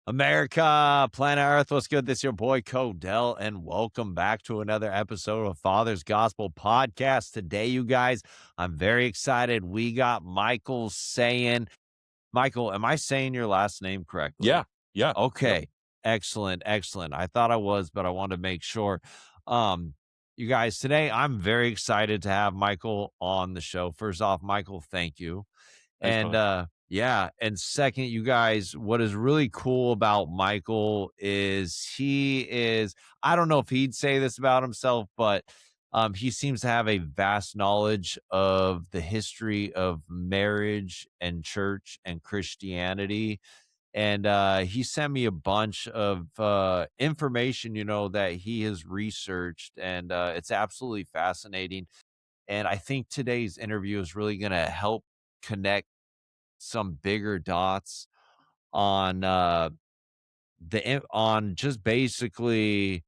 America, planet Earth, what's good? This is your boy Codell, and welcome back to another episode of Father's Gospel Podcast. Today, you guys, I'm very excited. We got Michael Sayen. Michael, am I saying your last name Yeah, correctly? yeah, yep. Okay, excellent, excellent. I thought I was, but I wanted to make sure. Um, you guys, today I'm very excited to have Michael on the show. First off, Michael, thank you. Thanks, And, brother. yeah, and second, you guys, what is really cool about Michael is I don't know if he'd say this about himself, but, he seems to have a vast knowledge of the history of marriage and church and Christianity. And, he sent me a bunch of, information, that he has researched, and, it's absolutely fascinating. And I think today's interview is really gonna help connect some bigger dots on, on just basically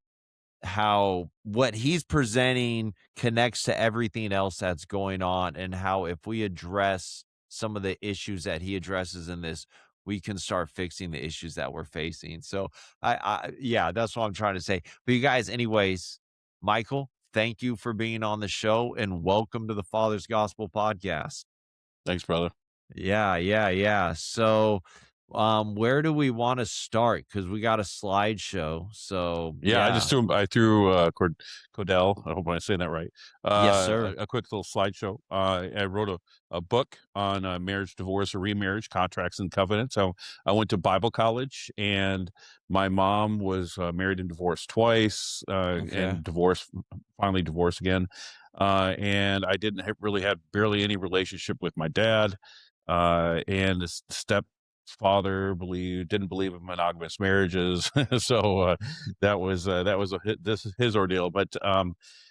how what he's presenting connects to everything else that's going on, and how if we address some of the issues that he addresses in this, we can start fixing the issues that we're facing. So yeah, that's what I'm trying to say. But you guys, anyways, Michael, thank you for being on the show and welcome to the Father's Gospel Podcast. Thanks, brother. Yeah, yeah, yeah. So, where do we want to start? Because we got a slideshow. So, Yeah, yeah. I threw Cordell. I hope I'm saying that right. Yes, sir. A quick little slideshow. I wrote a book on marriage, divorce, or remarriage, contracts and covenants. So I went to Bible college, and my mom was married and divorced twice, Okay. and divorced, finally divorced again. And I didn't really had barely any relationship with my dad. And the stepfather didn't believe in monogamous marriages, so that was this is his ordeal. But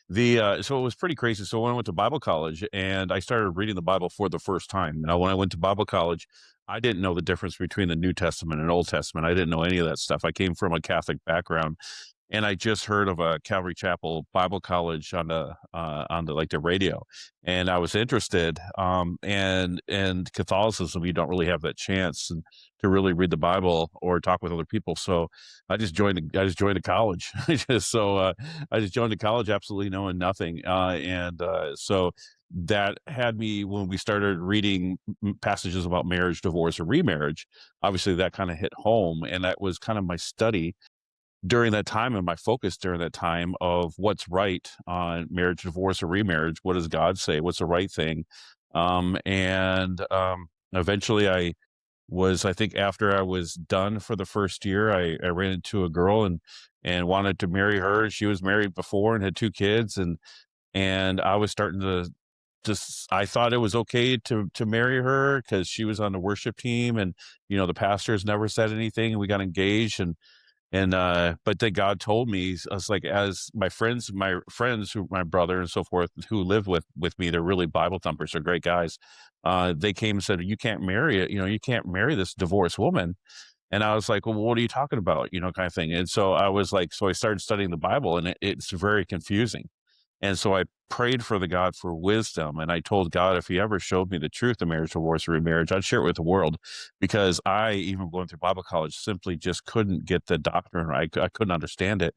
the so it was pretty crazy. So when I went to Bible college and I started reading the Bible for the first time. Now, when I went to Bible college, I didn't know the difference between the New Testament and Old Testament. I didn't know any of that stuff. I came from a Catholic background, and I just heard of a Calvary Chapel Bible College on the like the radio, and I was interested. And Catholicism, you don't really have that chance to really read the Bible or talk with other people. So I just joined a college. I just joined a college, absolutely knowing nothing. So that had me when we started reading passages about marriage, divorce, or remarriage. Obviously, that kind of hit home, and that was kind of my study during that time and my focus during that time of what's right on marriage, divorce, or remarriage. What does God say? What's the right thing? Eventually I think after I was done for the first year, I ran into a girl and wanted to marry her. She was married before and had two kids. And I was starting to just, I thought it was okay to marry her because she was on the worship team, and, the pastors never said anything, and we got engaged. But then God told me, I was like, as my friends who my brother and so forth who live with me, they're really Bible thumpers, they're great guys. They came and said, you can't marry it, you can't marry this divorced woman. And I was like, well, what are you talking about? Kind of thing. And so I was like, so I started studying the Bible, and it's very confusing. And so I prayed for the God for wisdom. And I told God, if he ever showed me the truth of marriage, divorce, or remarriage, I'd share it with the world, because I, even going through Bible college, simply just couldn't get the doctrine right. I couldn't understand it.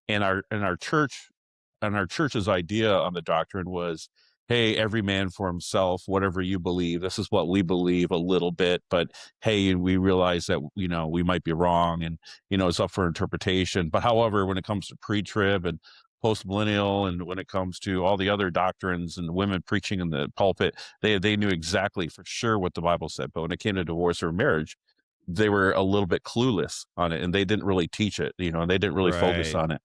And our church's idea on the doctrine was, hey, every man for himself, whatever you believe. This is what we believe a little bit, but hey, we realize that, we might be wrong, and, it's up for interpretation. But however, when it comes to pre-trib and post-millennial, and when it comes to all the other doctrines and women preaching in the pulpit, they knew exactly for sure what the Bible said. But when it came to divorce or marriage, they were a little bit clueless on it, and they didn't really teach it, and they didn't really focus Right. on it.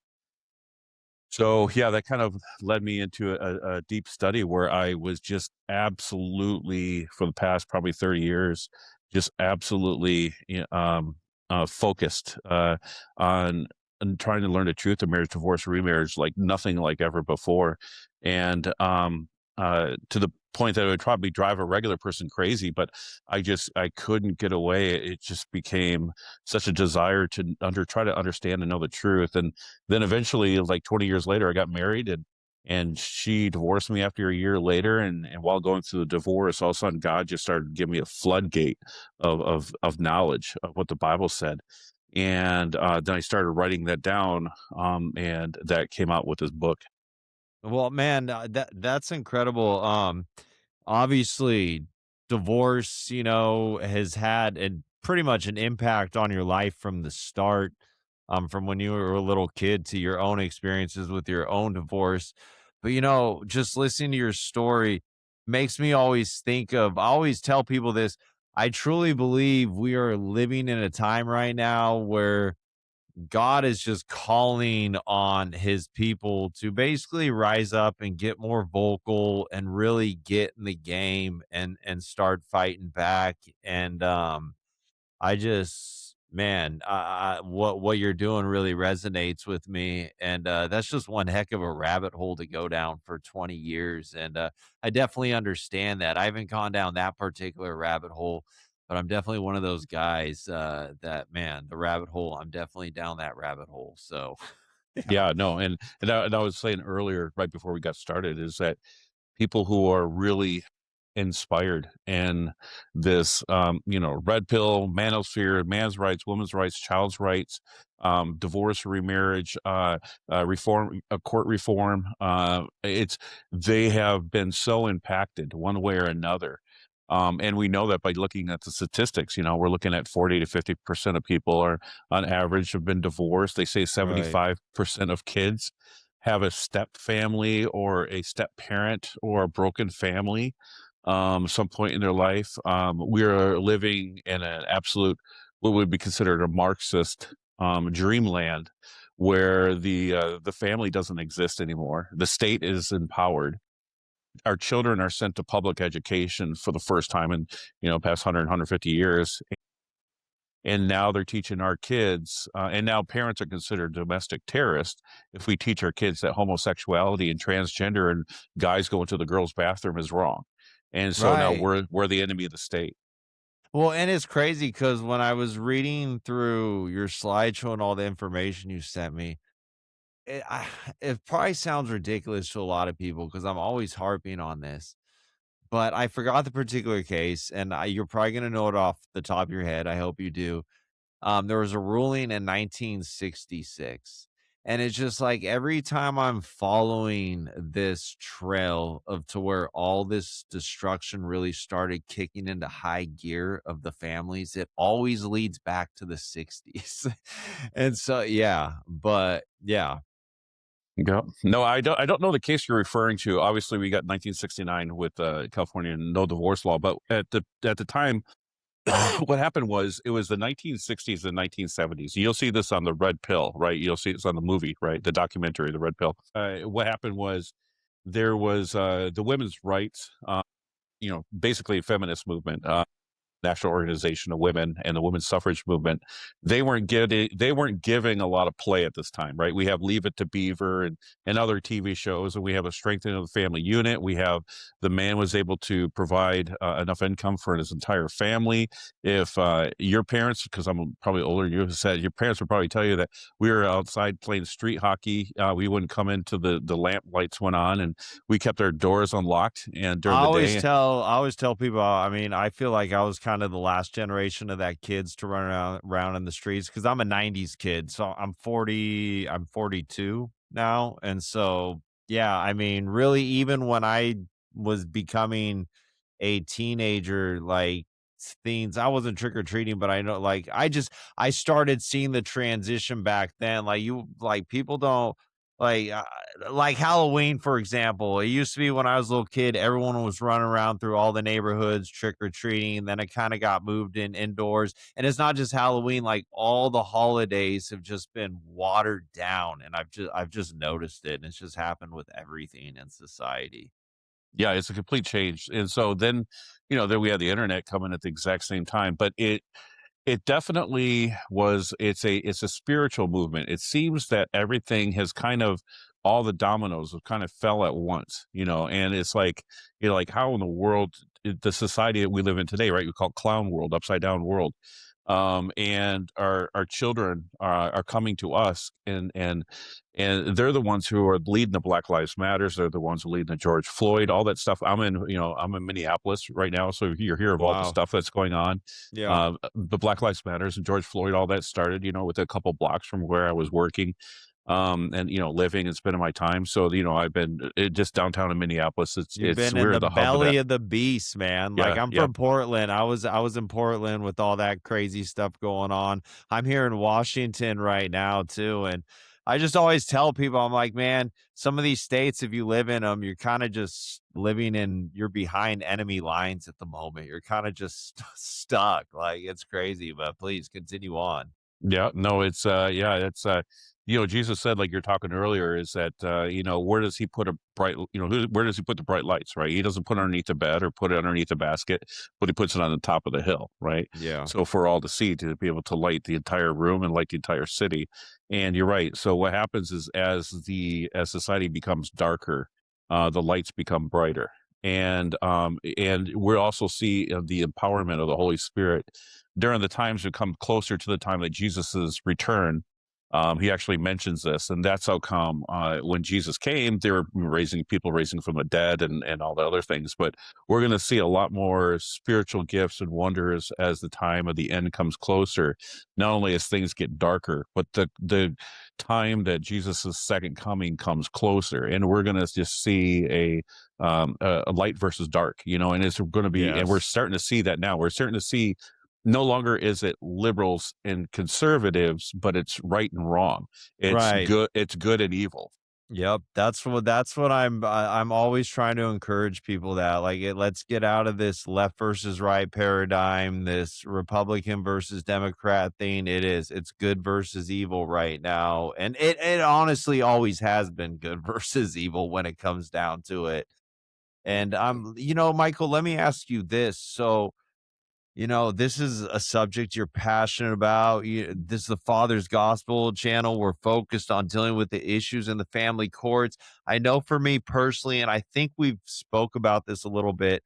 So yeah, that kind of led me into a deep study where I was just absolutely, for the past probably 30 years, just absolutely focused on trying to learn the truth of marriage, divorce, remarriage, like nothing like ever before. And to the point that it would probably drive a regular person crazy, but I couldn't get away. It just became such a desire to try to understand and know the truth. And then eventually, like 20 years later, I got married, and she divorced me after a year later. And while going through the divorce, all of a sudden God just started giving me a floodgate of knowledge of what the Bible said. And then I started writing that down, and that came out with this book. Well, man, that's incredible. Obviously, divorce, has had an pretty much an impact on your life from the start, from when you were a little kid to your own experiences with your own divorce. But just listening to your story makes me always think of. I always tell people this. I truly believe we are living in a time right now where God is just calling on his people to basically rise up and get more vocal and really get in the game and start fighting back. And I just man, what you're doing really resonates with me, and that's just one heck of a rabbit hole to go down for 20 years, and I definitely understand that. I haven't gone down that particular rabbit hole, but I'm definitely one of those guys that man, the rabbit hole. I'm definitely down that rabbit hole. So, yeah, Yeah, no, and I was saying earlier, right before we got started, is that people who are really inspired in this, red pill, manosphere, man's rights, women's rights, child's rights, divorce, remarriage, reform, court reform. They have been so impacted one way or another. And we know that by looking at the statistics. We're looking at 40 to 50% of people are on average have been divorced. They say right. 75% of kids have a step family or a step parent or a broken family some point in their life. We are living in an absolute, what would be considered a Marxist dreamland, where the family doesn't exist anymore. The state is empowered. Our children are sent to public education for the first time in past 150 years, and now they're teaching our kids, and now parents are considered domestic terrorists if we teach our kids that homosexuality and transgender and guys going to the girls bathroom is wrong. And so now Right. we're the enemy of the state. Well, and it's crazy because when I was reading through your slideshow and all the information you sent me, it, I, it probably sounds ridiculous to a lot of people because I'm always harping on this, but I forgot the particular case, and you're probably going to know it off the top of your head. I hope you do. There was a ruling in 1966. And it's just like every time I'm following this trail of to where all this destruction really started kicking into high gear of the families, it always leads back to the 60s. And so, yeah, but yeah, Yeah. No, I don't know the case you're referring to. Obviously, we got 1969 with California no divorce law, but at the time, what happened was it was the 1960s and 1970s. You'll see this on the Red Pill, right? You'll see this on the movie, right? The documentary, The Red Pill. What happened was there was the women's rights, basically a feminist movement. National Organization of Women and the women's suffrage movement, they weren't giving a lot of play at this time, right? We have Leave It to Beaver and other TV shows, and we have a strengthening of the family unit. We have the man was able to provide enough income for his entire family. If your parents, because I'm probably older than you, said your parents would probably tell you that we were outside playing street hockey. We wouldn't come into the lamp lights went on, and we kept our doors unlocked and during the day. I always tell people, I mean, I feel like I was kind of the last generation of that kids to run around in the streets because I'm a 90s kid. So I'm 42 now. And so, yeah, I mean, really, even when I was becoming a teenager, like things, I wasn't trick or treating, but I know, like, I started seeing the transition back then. Like, people don't, like, like Halloween, for example. It used to be when I was a little kid, everyone was running around through all the neighborhoods trick or treating. And then it kind of got moved in indoors. And it's not just Halloween, like all the holidays have just been watered down. And I've just noticed it. And it's just happened with everything in society. Yeah, it's a complete change. And so then we had the internet coming at the exact same time, but it definitely was it's a spiritual movement. It seems that everything has kind of all the dominoes have kind of fell at once, and it's like like how in the world the society that we live in today, right? We call it clown world, upside down world. and our children are coming to us, and they're the ones who are leading the Black Lives Matters. They're the ones who leading the George Floyd, all that stuff. I'm in Minneapolis right now, so you're here of all the Wow. stuff that's going on. Yeah. The Black Lives Matters and George Floyd, all that started, with a couple blocks from where I was working, and living and spending my time. So I've been just downtown in Minneapolis. It's You've it's been in we're the the hub of that. belly of the beast, man. Like, Yeah, I'm yeah, from Portland. I was in Portland with all that crazy stuff going on. I'm here in Washington right now too, and I just always tell people, I'm like, man, some of these states, if you live in them, you're kind of just living in, you're behind enemy lines at the moment. You're kind of just stuck. Like, it's crazy, but please continue on. yeah. No, it's Jesus said, like you're talking earlier, is that where does he put a bright, where does he put the bright lights, right? He doesn't put it underneath the bed or put it underneath the basket, but he puts it on the top of the hill, right? Yeah. So for all to see, to be able to light the entire room and light the entire city. And you're right. So what happens is, as society becomes darker, the lights become brighter. And we also see the empowerment of the Holy Spirit during the times that come closer to the time that Jesus's return. He actually mentions this, and that's how come when Jesus came, they were raising from the dead, and all the other things. But we're going to see a lot more spiritual gifts and wonders as the time of the end comes closer. Not only as things get darker, but the time that Jesus's second coming comes closer, and we're going to just see a light versus dark, and it's going to be, and we're Yes. starting to see that now. We're starting to see no longer is it liberals and conservatives, but it's right and wrong. Right. It's good and evil. Yep, that's what I'm always trying to encourage people that, like, let's get out of this left versus right paradigm, this Republican versus Democrat thing. It's good versus evil right now, and it honestly always has been good versus evil when it comes down to it. And Michael, let me ask you this. So, this is a subject you're passionate about. This is the Father's Gospel channel. We're focused on dealing with the issues in the family courts. I know for me personally, and I think we've spoke about this a little bit,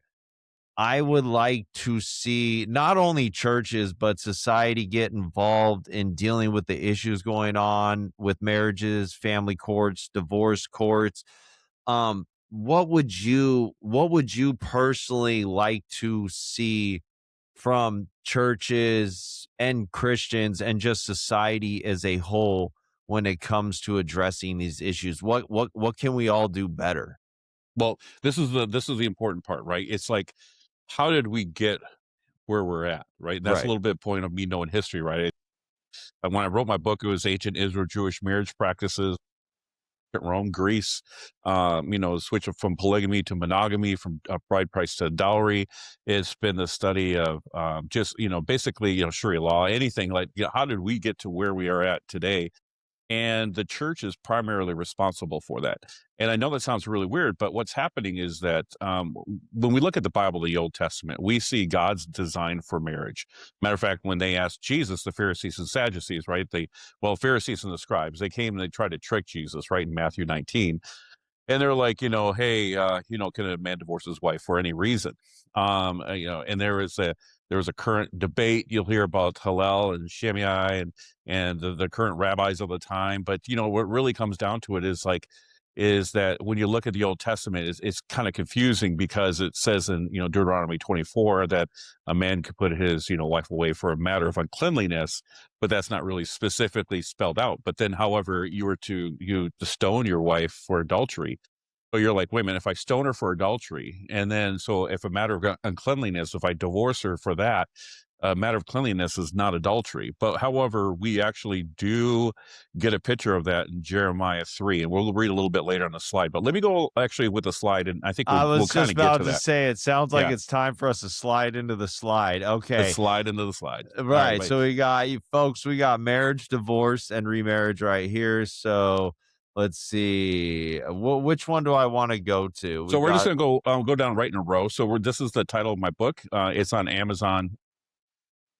I would like to see not only churches, but society get involved in dealing with the issues going on with marriages, family courts, divorce courts. What would you personally like to see from churches and Christians and just society as a whole when it comes to addressing these issues? What can we all do better? Well, this is the important part, right? It's like, how did we get where we're at, right? And that's a Right. little bit point of me knowing history, right? And when I wrote my book, it was ancient Israel Jewish marriage practices at Rome, Greece, switch from polygamy to monogamy, from bride price to dowry. It's been the study of just, basically, Sharia law, anything like, how did we get to where we are at today? And the church is primarily responsible for that. And I know that sounds really weird, but what's happening is that when we look at the Bible, the Old Testament, we see God's design for marriage. Matter of fact, when they asked Jesus, the Pharisees and Sadducees, right? Pharisees and the scribes, they came and they tried to trick Jesus, right? In Matthew 19, and they're like, hey, can a man divorce his wife for any reason? And there was a current debate. You'll hear about Hillel and Shammai and the current rabbis of the time. But what really comes down to it is that when you look at the Old Testament, it's kind of confusing, because it says in Deuteronomy 24 that a man could put his wife away for a matter of uncleanliness, but that's not really specifically spelled out. But then, however, to stone your wife for adultery. So you're like, wait a minute, if I stone her for adultery, and then so if a matter of uncleanliness, if I divorce her for that, a matter of cleanliness is not adultery. But however, we actually do get a picture of that in Jeremiah 3, and we'll read a little bit later on the slide. But let me go actually with the slide, and I think I we'll was kind just of get about to to that. say it sounds like Yeah, it's time for us to slide into the slide. let's Okay. slide into the slide. All right, Right. but So we got you folks, we got marriage, divorce, and remarriage right here. So let's see. Which one do I want to go to? We so we're just got gonna go down right in a row. So this is the title of my book. It's on Amazon.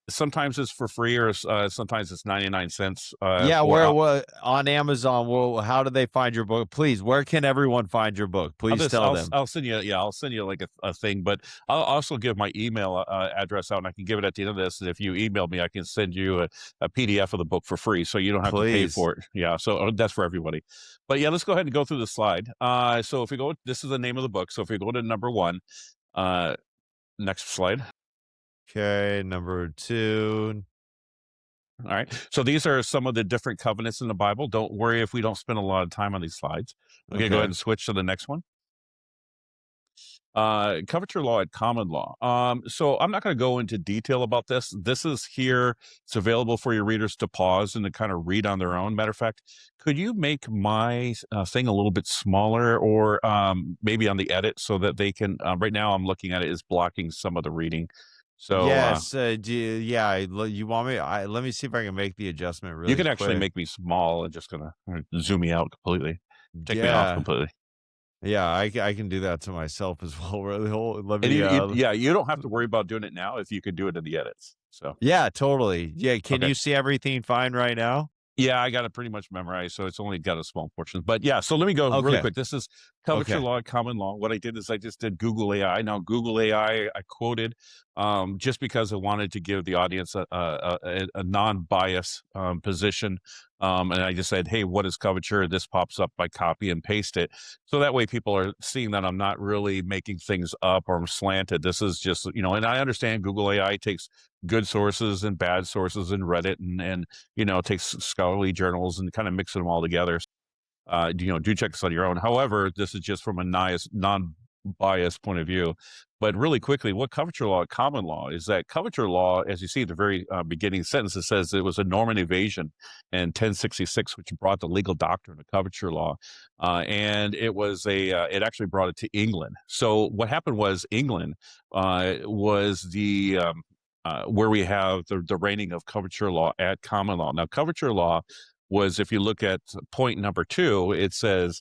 Sometimes it's for free, or sometimes it's 99 cents. Yeah, For where what on Amazon, well, how do they find your book? Please, where can everyone find your book? Please tell them. I'll send you, yeah, I'll send you like a thing, but I'll also give my email address out, and I can give it at the end of this. And if you email me, I can send you a PDF of the book for free, so you don't have to pay Please. for it. Yeah, so that's for everybody. But yeah, let's go ahead and go through the slide. So if we go, this is the name of the book. So if we go to number one, uh, next slide. Okay, number 2. All right. So these are some of the different covenants in the Bible. Don't worry if we don't spend a lot of time on these slides. Okay, go ahead Okay. and switch to the next one. Coverture law and common law. So I'm not going to go into detail about this. This is here. It's available for your readers to pause and to kind of read on their own. Matter of fact, could you make my thing a little bit smaller, or maybe on the edit, so that they can? Right now, I'm looking at it is blocking some of the reading. So Yes, yeah, you want me let me see if I can make the adjustment you really can actually quick. make me small and just gonna zoom me out completely, take me off Yeah. completely. Yeah, I can do that to myself as well. Really, hold let And me, yeah, you don't have to worry about doing it now if you could do it in the edits. So yeah, totally. Yeah, can okay. you see everything fine right now? Yeah, I got it pretty much memorized, so it's only got a small portion. But yeah, so let me go really Okay, quick. This is coverture okay, law, common law. What I did is I just did Google AI. Now, Google AI, I quoted just because I wanted to give the audience a non-bias position. And I just said, hey, what is coverture? This pops up. I copy and paste it. So that way people are seeing that I'm not really making things up or I'm slanted. This is just, and I understand Google AI takes good sources and bad sources and Reddit and takes scholarly journals and kind of mixing them all together. Do check this on your own. However, this is just from a non-biased point of view. But really quickly, what coverture law, common law, is that coverture law, as you see at the very beginning sentence, it says it was a Norman invasion in 1066, which brought the legal doctrine of coverture law, and it actually brought it to England. So what happened was England was the where we have the reigning of coverture law at common law. Now, coverture law was, if you look at point number 2, it says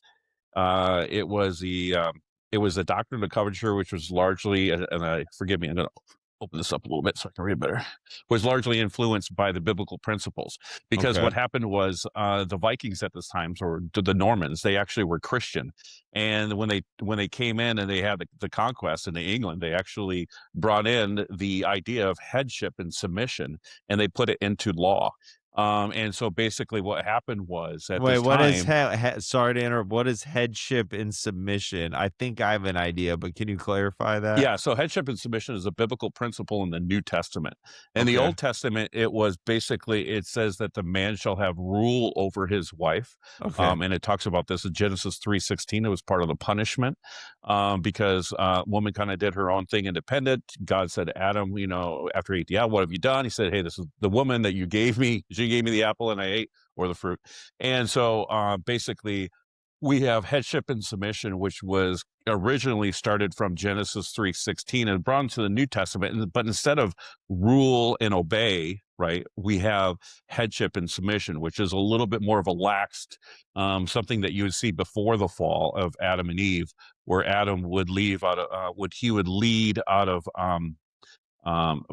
it was the doctrine of coverture, which was largely, and forgive me, I'm going to open this up a little bit so I can read better, was largely influenced by the biblical principles. Because okay. what happened was the Vikings at this time, or the Normans, they actually were Christian, and when they came in and they had the conquest into England, they actually brought in the idea of headship and submission, and they put it into law. And so basically, what happened was at Wait, this what is time, sorry to interrupt, what is headship and submission? I think I have an idea, but can you clarify that? yeah, so headship and submission is a biblical principle in the New Testament. In the Okay, Old Testament, it says that the man shall have rule over his wife. okay. And it talks about this in Genesis 3:16. It was part of the punishment because woman kind of did her own thing independent. God said, Adam, after he ate the apple, what have you done? He said, hey, this is the woman that you gave me. She gave me the apple and I ate, or the fruit. And so basically, we have headship and submission, which was originally started from Genesis 3:16 and brought into the New Testament. But instead of rule and obey, right, we have headship and submission, which is a little bit more of a laxed, something that you would see before the fall of Adam and Eve, where Adam would leave out of he would lead out of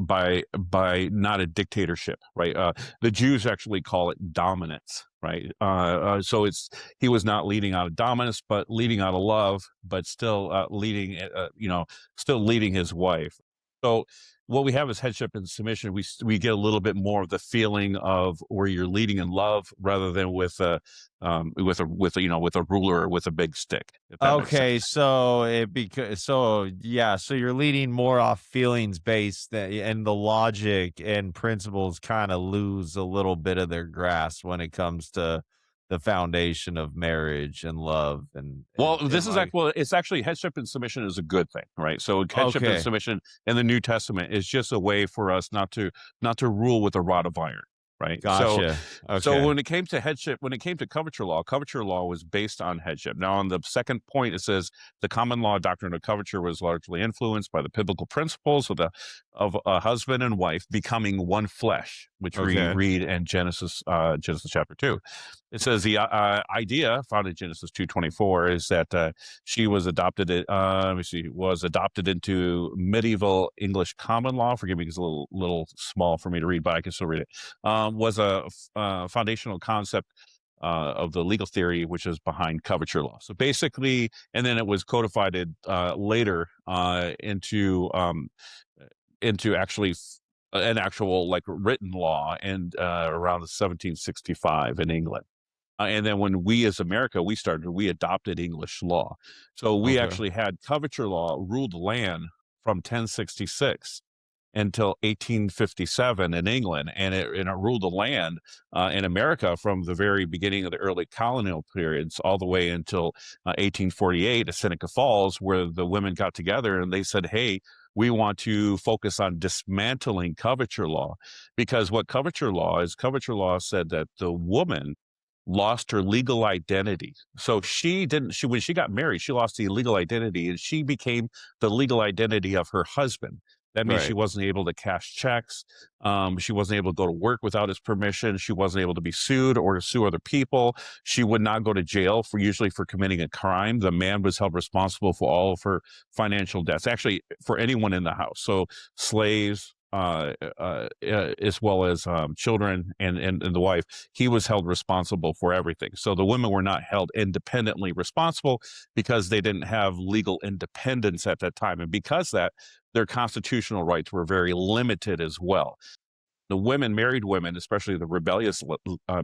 by not a dictatorship, right? The Jews actually call it dominance, right? So he was not leading out of dominance, but leading out of love, but still still leading his wife. So what we have is headship and submission. We get a little bit more of the feeling of where you're leading in love rather than with a ruler or with a big stick, if that makes Okay, sense. so yeah, so you're leading more off feelings based and the logic and principles kind of lose a little bit of their grasp when it comes to the foundation of marriage and love Well, and like it's actually headship and submission is a good thing, right? So headship and okay, submission in the New Testament is just a way for us not to rule with a rod of iron, right? So gotcha. so Okay. when it came to coverture law was based on headship. Now on the second point, it says the common law doctrine of coverture was largely influenced by the biblical principles of the of a husband and wife becoming one flesh, which we Okay. read in Genesis chapter 2. It says the idea found in Genesis 2:24 is that she was adopted. Let me see, was adopted into medieval English common law. Forgive me, it's a little small for me to read, but I can still read it. Was a foundational concept of the legal theory, which is behind coverture law. So basically, and then it was codified later into actually an actual like written law and around 1765 in England. And then when we as America, we adopted English law. So we Okay. actually had coverture law ruled the land from 1066 until 1857 in England, and it ruled the land in America from the very beginning of the early colonial periods all the way until 1848 at Seneca Falls, where the women got together and they said, "Hey, we want to focus on dismantling coverture law," because what coverture law said that the woman lost her legal identity. So she didn't she when she got married, she lost the legal identity and she became the legal identity of her husband. That means she Right. wasn't able to cash checks. She wasn't able to go to work without his permission. She wasn't able to be sued or to sue other people. She would not go to jail usually for committing a crime. The man was held responsible for all of her financial debts, actually for anyone in the house. So slaves, as well as children and the wife, he was held responsible for everything. So the women were not held independently responsible because they didn't have legal independence at that time. And because that, their constitutional rights were very limited as well. The women, married women, especially the rebellious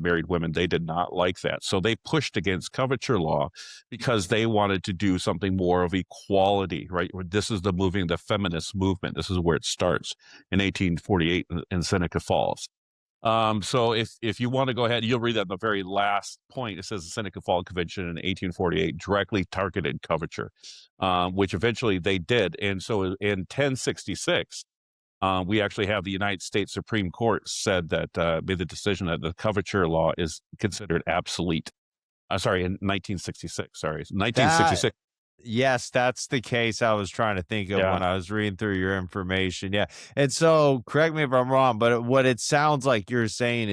married women, they did not like that. So they pushed against coverture law because they wanted to do something more of equality, right? This is the feminist movement. This is where it starts in 1848 in Seneca Falls. So if you want to go ahead, you'll read that in the very last point. It says the Seneca Falls Convention in 1848 directly targeted coverture, which eventually they did. And so in 1066, we actually have the United States Supreme Court said that made the decision that the coverture law is considered obsolete. Sorry, in 1966. Sorry, That 1966. Yes, that's the case I was trying to think of Yeah. when I was reading through your information. Yeah. And so correct me if I'm wrong, but what it sounds like you're saying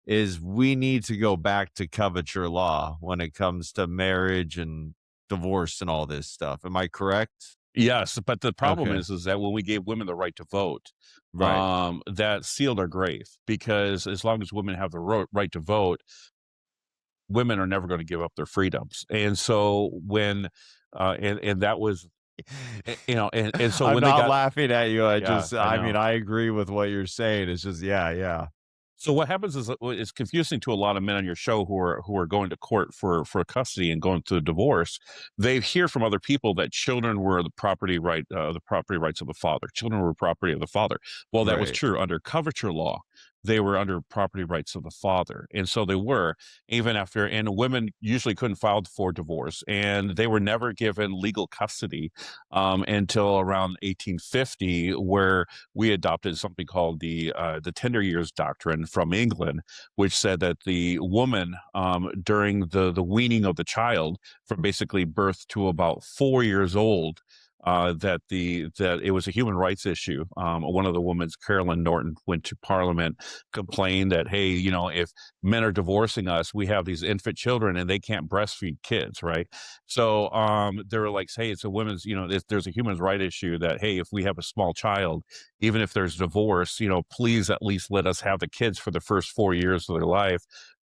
is we need to go back to coverture law when it comes to marriage and divorce and all this stuff. Am I correct? Yes, but the problem Okay. is that when we gave women the right to vote, Right. that sealed our grave because as long as women have the right to vote, women are never going to give up their freedoms. And so and that was, and so I'm when they not got, laughing at you. yeah, I I mean, know. I agree with what you're saying. It's just, yeah, yeah. So what happens is it's confusing to a lot of men on your show who are going to court for custody and going through a divorce. They hear from other people that children were the property rights of the father. Children were property of the father. Well, that was Right. true under coverture law. They were under property rights of the father, and so they were even after. And women usually couldn't file for divorce, and they were never given legal custody until around 1850, where we adopted something called the tender years doctrine from England, which said that the woman during the weaning of the child from basically birth to about 4 years old. That it was a human rights issue. One of the women, Carolyn Norton, went to Parliament, complained that, hey, if men are divorcing us, we have these infant children and they can't breastfeed kids, right? So they were like, hey, it's a women's, there's a human right issue that, hey, if we have a small child, even if there's divorce, please at least let us have the kids for the first 4 years of their life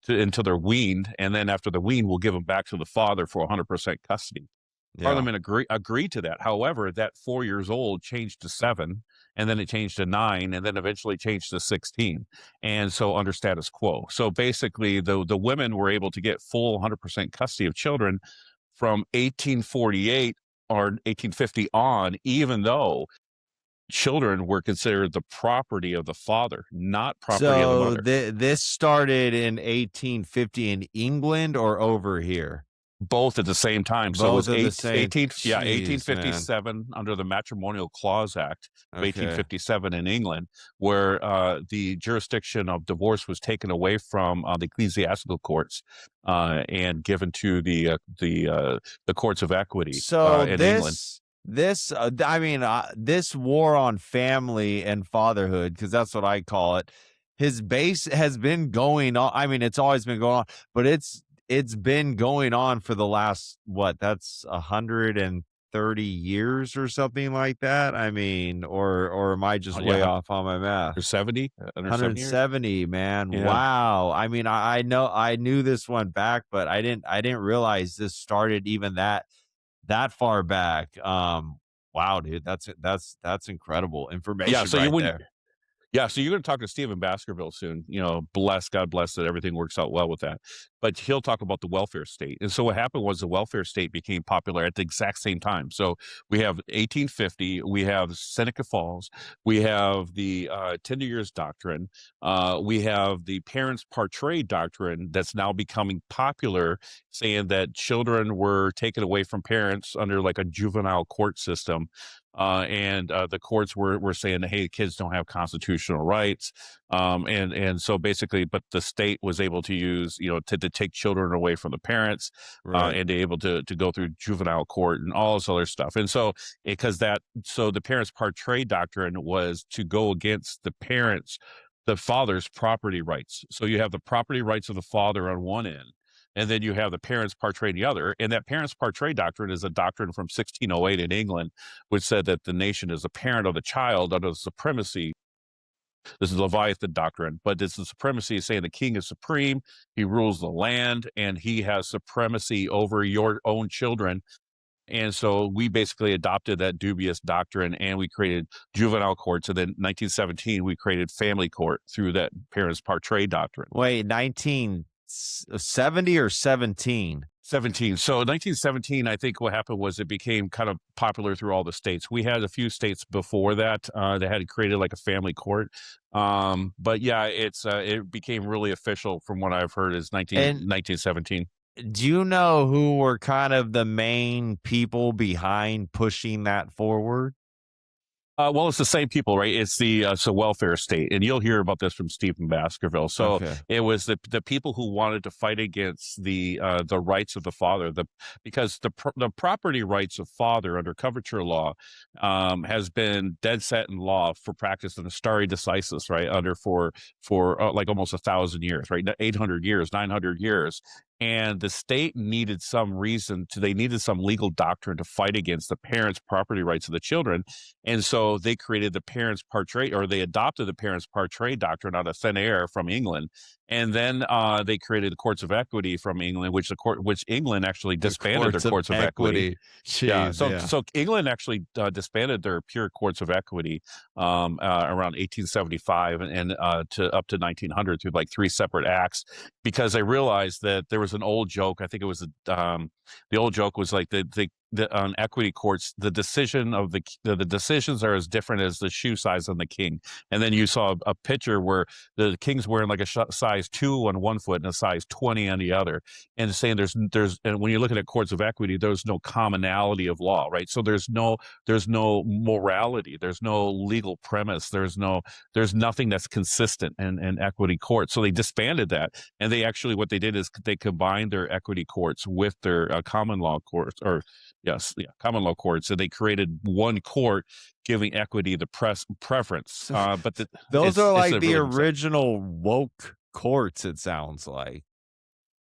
until they're weaned. And then after the wean, we'll give them back to the father for 100% custody. Yeah. Parliament agreed to that. However, that 4 years old changed to 7, and then it changed to 9, and then eventually changed to 16. And so under status quo. So basically, the women were able to get full 100% custody of children from 1848 or 1850 on, even though children were considered the property of the father, not property of the So mother. this started in 1850 in England or over here? Both at the same time. So it Both was of the same. Jeez, man. 1857 under the Matrimonial Clause Act of Okay. 1857 in England, where the jurisdiction of divorce was taken away from the ecclesiastical courts and given to the courts of equity So in England. this war on family and fatherhood, because that's what I call it. His base has been going on. I mean, it's always been going on, but it's been going on for the last what? That's 130 years or something like that. I mean, or am I just Oh, yeah, way off on my math? 170, under 7 years? 170, man. Yeah. Wow. I mean, I know I knew this one back, but I didn't realize this started even that far back. Wow, dude, that's incredible Yeah, information so you right wouldn't there. Yeah, so you're gonna talk to Stephen Baskerville soon, God bless that everything works out well with that. But he'll talk about the welfare state. And so what happened was the welfare state became popular at the exact same time. So we have 1850, we have Seneca Falls, we have the Tender Years Doctrine, we have the Parents Partray Doctrine that's now becoming popular, saying that children were taken away from parents under like a juvenile court system. And the courts were saying, hey, kids don't have constitutional rights, and so basically, but the state was able to use, to take children away from the parents, Right. and to able to go through juvenile court and all this other stuff. And so so the parents part trade doctrine was to go against the father's property rights. So you have the property rights of the father on one end, and then you have the parents part trade the other. And that parents part trade doctrine is a doctrine from 1608 in England, which said that the nation is the parent of the child under the supremacy. This is Leviathan doctrine, but this is supremacy, saying the king is supreme, he rules the land, and he has supremacy over your own children. And so we basically adopted that dubious doctrine, and we created juvenile courts. And then 1917, we created family court through that parents part trade doctrine. Wait, 1970 or 17? 17. So 1917, I think what happened was it became kind of popular through all the states. We had a few states before that that had created like a family court. But yeah, it became really official from what I've heard is And 1917. do you know who were kind of the main people behind pushing that forward? Well, it's the same people, right? It's a welfare state, and you'll hear about this from Stephen Baskerville. So Okay. it was the people who wanted to fight against the rights of the father, because the property rights of father under coverture law has been dead set in law for practice in the stare decisis, right? Under for like almost 1,000 years, right? 800 years, 900 years. And the state needed they needed some legal doctrine to fight against the parents' property rights of the children. And so they created the parents part trade, or they adopted the parents part trade doctrine out of thin air from England. And then they created the courts of equity from England, which England actually The disbanded their courts of courts of equity. equity. Yeah, Jeez, so yeah. so England actually disbanded their pure courts of equity around 1875 and to up to 1900 through like three separate acts, because they realized that there was an old joke. I think it was the old joke was like the on equity courts, the decisions are as different as the shoe size on the king. And then you saw a picture where the king's wearing like a size 2 on one foot and a size 20 on the other, and saying and when you're looking at courts of equity, there's no commonality of law, right? So there's no morality, there's no legal premise, there's nothing that's consistent in equity court. So they disbanded that, and they actually what they did is they combined their equity courts with their common law courts, or yes, yeah, common law courts. And they created one court giving equity the preference. So But those are it's like a the really mistake. original woke courts, it sounds like.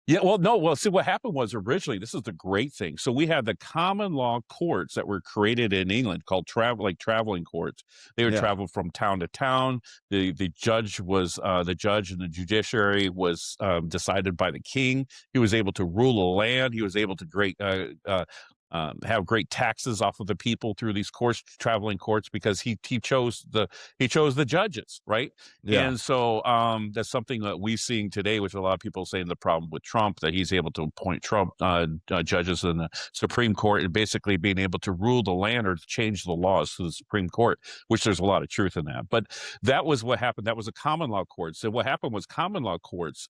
Yeah, well, no, well, see, what happened was originally, this is the great thing. So we had the common law courts that were created in England called traveling courts. They would Yeah. travel from town to town. The judge and the judiciary was decided by the king. He was able to rule the land. He was able to have great taxes off of the people through these traveling courts, because he chose the judges, right? Yeah. And so that's something that we're seeing today, which a lot of people saying the problem with Trump, that he's able to appoint judges in the Supreme Court, and basically being able to rule the land or to change the laws to the Supreme Court, which there's a lot of truth in that. But that was what happened. That was a common law court. So what happened was common law courts,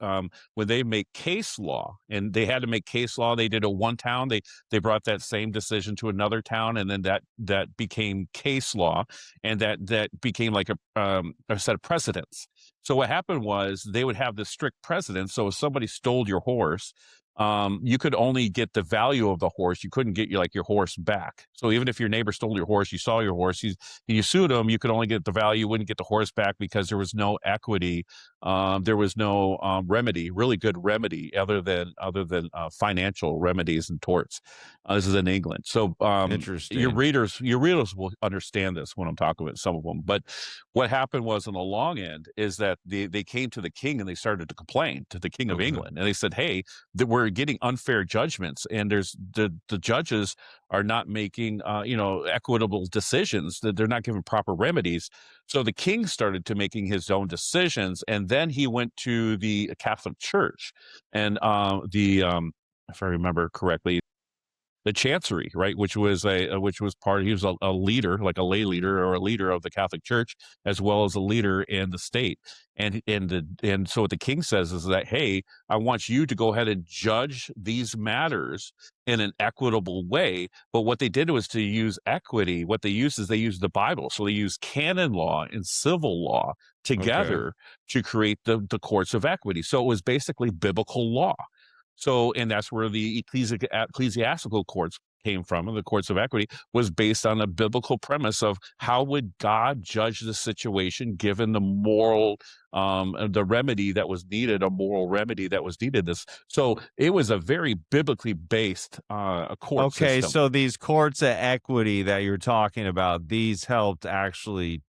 when they make case law, and they had to make case law, they did a one town, they brought that same decision to another town, and then that became case law, and that became like a set of precedents. So what happened was they would have this strict precedent. So if somebody stole your horse, you could only get the value of the horse. You couldn't get your horse back. So even if your neighbor stole your horse, you saw your horse, you sued him, you could only get the value, you wouldn't get the horse back because there was no equity. There was no remedy, really good remedy other than financial remedies and torts. This is in England. So Interesting. your readers will understand this when I'm talking about some of them. But what happened was on the long end is that they came to the king and they started to complain to the king of Okay. England, and they said, "Hey, that we're getting unfair judgments, and there's the judges are not making equitable decisions, that they're not giving proper remedies." So the king started to making his own decisions, and then he went to the Catholic Church, and the if I remember correctly, the chancery, right, which was part. He was a leader, like a lay leader or a leader of the Catholic Church, as well as a leader in the state. And so what the king says is that, hey, I want you to go ahead and judge these matters in an equitable way. But what they did was to use equity. What they used is they used the Bible, so they used canon law and civil law Okay. together to create the courts of equity. So it was basically biblical law. So, and that's where the ecclesiastical courts came from, and the courts of equity was based on a biblical premise of how would God judge the situation given the moral, the remedy that was needed, a moral remedy that was needed. So it was a very biblically based court Okay, system. so these courts of equity that you're talking about, these helped actually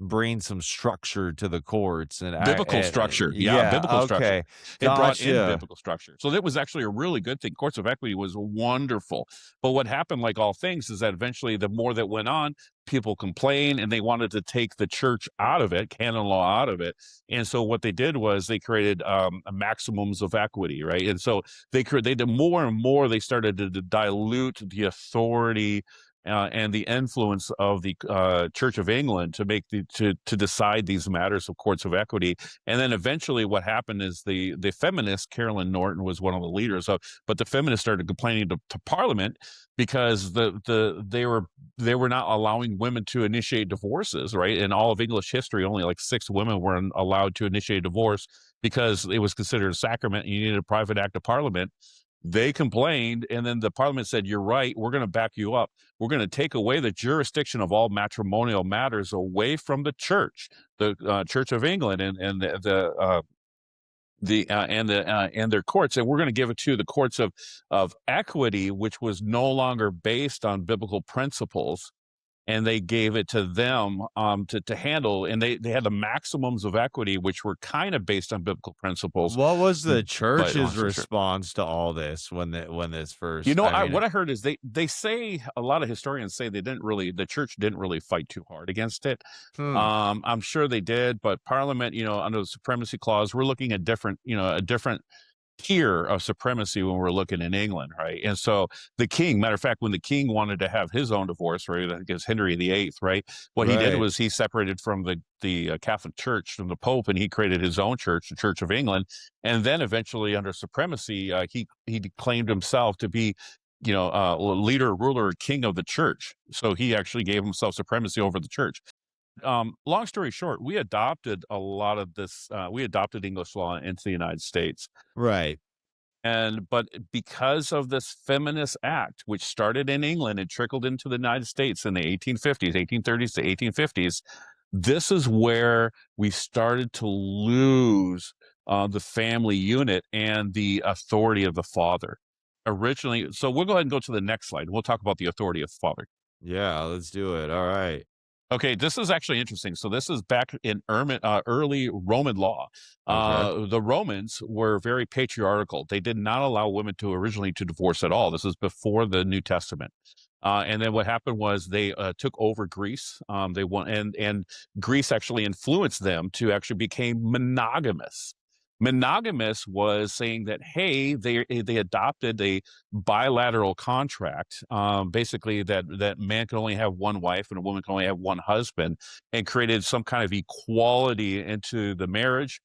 bring some structure to the courts Biblical structure. Yeah, yeah, biblical structure. okay. It brought in Gotcha. biblical structure. So that was actually a really good thing. Courts of equity was wonderful. But what happened, like all things, is that eventually the more that went on, people complained and they wanted to take the church out of it, canon law out of it. And so what they did was they created maximums of equity, right? And so they did more and more, they started to dilute the authority and the influence of the Church of England to make to decide these matters of courts of equity. And then eventually, what happened is the feminist Carolyn Norton was one of the leaders of, but the feminists started complaining to Parliament because they were not allowing women to initiate divorces. Right, in all of English history, only like 6 women were allowed to initiate divorce because it was considered a sacrament and you needed a private act of Parliament. They complained, and then the Parliament said, "You're right. We're going to back you up. We're going to take away the jurisdiction of all matrimonial matters away from the church, the Church of England, and and their courts, and we're going to give it to the courts of equity, which was no longer based on biblical principles." And they gave it to them to handle, and they had the maximums of equity, which were kind of based on biblical principles, What was the but church's so sure. response to all this when this first I mean, What I heard is they say, a lot of historians say the church didn't really fight too hard against it. hmm, I'm sure they did, but Parliament, under the supremacy clause, we're looking at a different tier of supremacy when we're looking in England, right? And so the king, matter of fact, when the king wanted to have his own divorce, right, I think it was Henry VIII, right? What he did right. was he separated from the Catholic Church, from the Pope, and he created his own church, the Church of England. And then eventually, under supremacy, he claimed himself to be, leader, ruler, king of the church. So he actually gave himself supremacy over the church. Long story short, we adopted a lot of this. We adopted English law into the United States, Right. but because of this feminist act, which started in England and trickled into the United States in the 1850s, 1830s to 1850s, this is where we started to lose the family unit and the authority of the father. Originally, so we'll go ahead and go to the next slide. We'll talk about the authority of the father. Yeah, let's do it. All right. Okay, this is actually interesting. So this is back in early Roman law. Okay. The Romans were very patriarchal. They did not allow women to originally to divorce at all. This is before the New Testament. And then what happened was they took over Greece. They won, and Greece actually influenced them to actually become monogamous. Monogamous was saying that, hey, they adopted a bilateral contract, basically that man can only have one wife and a woman can only have one husband, and created some kind of equality into the marriage,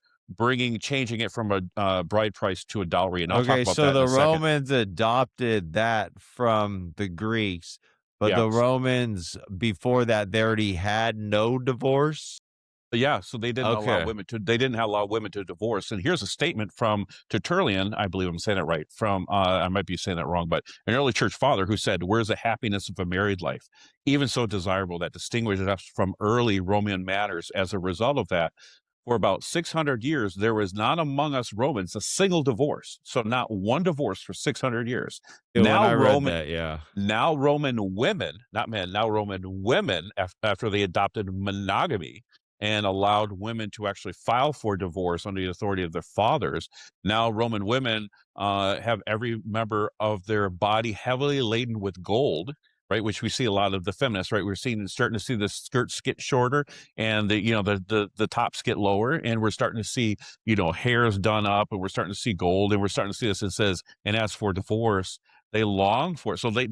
changing it from a bride price to a dowry. And I'll talk Okay, about so that in the a second. Romans adopted that from the Greeks, but Yeah. the Romans before that, they already had no divorce? Yeah, so Okay. they didn't allow women to divorce. And here's a statement from Tertullian, I believe I'm saying it right, from I might be saying that wrong, but an early church father who said, "Where's the happiness of a married life? Even so desirable that distinguishes us from early Roman manners. As a result of that, for about 600 years, there was not among us Romans a single divorce. So not one divorce for 600 years. Yeah, when Now I read Roman that, yeah. now Roman women, not men, now Roman women, after they adopted monogamy and allowed women to actually file for divorce under the authority of their fathers, now Roman women have every member of their body heavily laden with gold, right? Which we see a lot of the feminists, right? We're starting to see the skirts get shorter and the tops get lower, and we're starting to see hairs done up, and we're starting to see gold, and we're starting to see this. It says, and as for divorce, they long for it. So they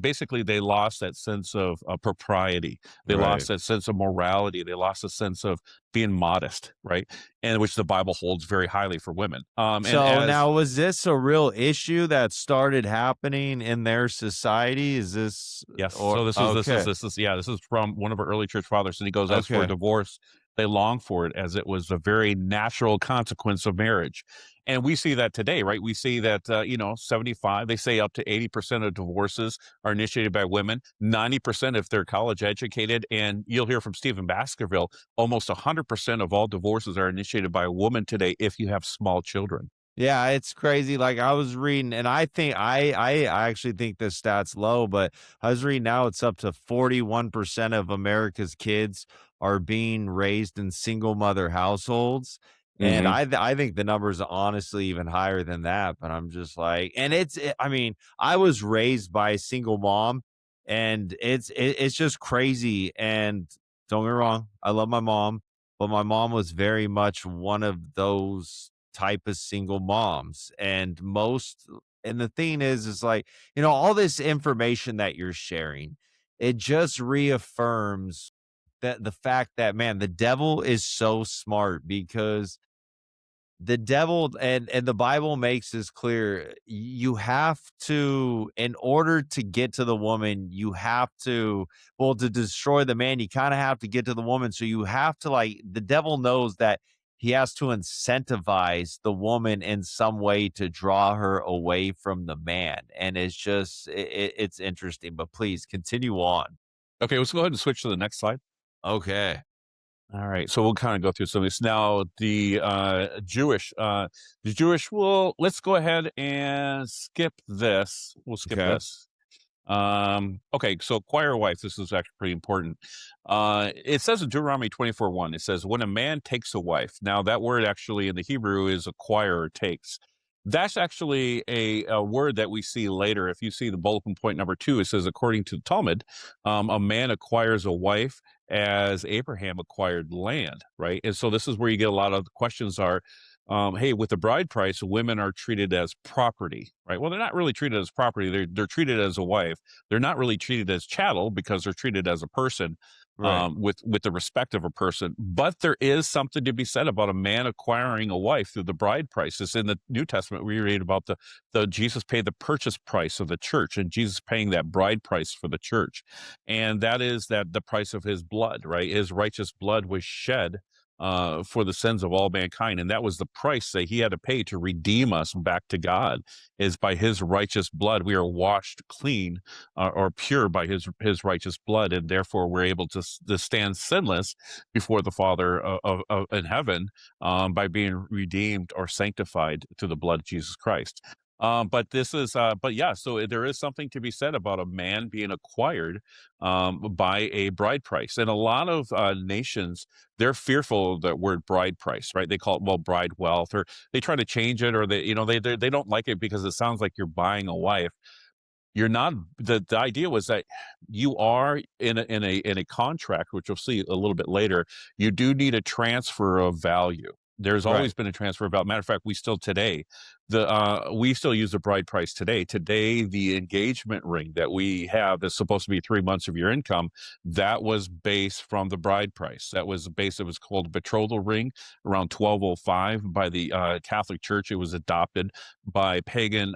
lost that sense of propriety. They lost Right. that sense of morality. They lost a sense of being modest, right? And which the Bible holds very highly for women. And So as now, was this a real issue that started happening in their society? Is this Yes. or So okay. this is from one of our early church fathers, and he goes, as for Okay. divorce, they long for it as it was a very natural consequence of marriage. And we see that today, right? We see that 75, they say up to 80% of divorces are initiated by women, 90% if they're college educated, and you'll hear from Stephen Baskerville, almost 100% of all divorces are initiated by a woman today if you have small children. Yeah, it's crazy. Like I was reading, and I think I actually think this stat's low, but I was reading now it's up to 41% of America's kids are being raised in single mother households. And Hmm. I think the number's honestly even higher than that. But I'm just like, and I mean, I was raised by a single mom, and it's just crazy. And don't get me wrong, I love my mom, but my mom was very much one of those type of single moms. And the thing is like, all this information that you're sharing, it just reaffirms that the fact that, man, the devil is so smart, because the devil and the Bible makes this clear. You have to, in order to get to the woman, you have to, well, to destroy the man, you kind of have to get to the woman. So you have to, like, the devil knows that he has to incentivize the woman in some way to draw her away from the man. And it's just, it's interesting, but please continue on. Okay, let's go ahead and switch to the next slide. Okay. All right, so we'll kind of go through some of this now. Well, let's go ahead and skip this. We'll skip Okay. this. Okay, so acquire a wife. This is actually pretty important. It says in Deuteronomy 24:1, it says, when a man takes a wife. Now, that word actually in the Hebrew is acquire or takes. That's actually a word that we see later. If you see the bulletin point number 2, it says, according to the Talmud, a man acquires a wife as Abraham acquired land, right? And so this is where you get a lot of the questions are, hey, with the bride price, women are treated as property, right? Well, they're not really treated as property. They're treated as a wife. They're not really treated as chattel because they're treated as a person, Right. with the respect of a person. But there is something to be said about a man acquiring a wife through the bride price. It's in the New Testament. We read about the Jesus paid the purchase price of the church, and Jesus paying that bride price for the church, and that is that the price of his blood, right? His righteous blood was shed for the sins of all mankind. And that was the price that he had to pay to redeem us back to God, is by his righteous blood. We are washed clean, or pure by his righteous blood. And therefore we're able to stand sinless before the Father in heaven, by being redeemed or sanctified through the blood of Jesus Christ. But yeah, so there is something to be said about a man being acquired by a bride price. And a lot of nations, they're fearful of that word bride price, right? They call it, well, bride wealth, or they try to change it, or they don't like it because it sounds like you're buying a wife. You're not. The idea was that you are in a contract, which we'll see a little bit later. You do need a transfer of value. There's Right. always been a transfer of value. Matter of fact, we still today, we still use the bride price today. Today, the engagement ring that we have that's supposed to be 3 months of your income, that was based from the bride price. That was based, it was called a betrothal ring around 1205 by the Catholic Church. It was adopted by pagan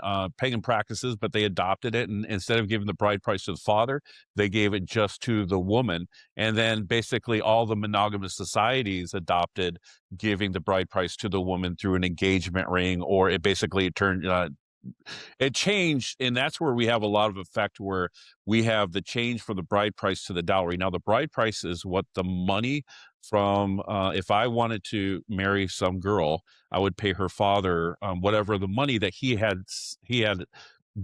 practices, but they adopted it, and instead of giving the bride price to the father, they gave it just to the woman. And then basically all the monogamous societies adopted giving the bride price to the woman through an engagement ring, or it basically turned it changed, and that's where we have a lot of effect, where we have the change from the bride price to the dowry. Now the bride price is what the money from, if I wanted to marry some girl, I would pay her father whatever the money that he had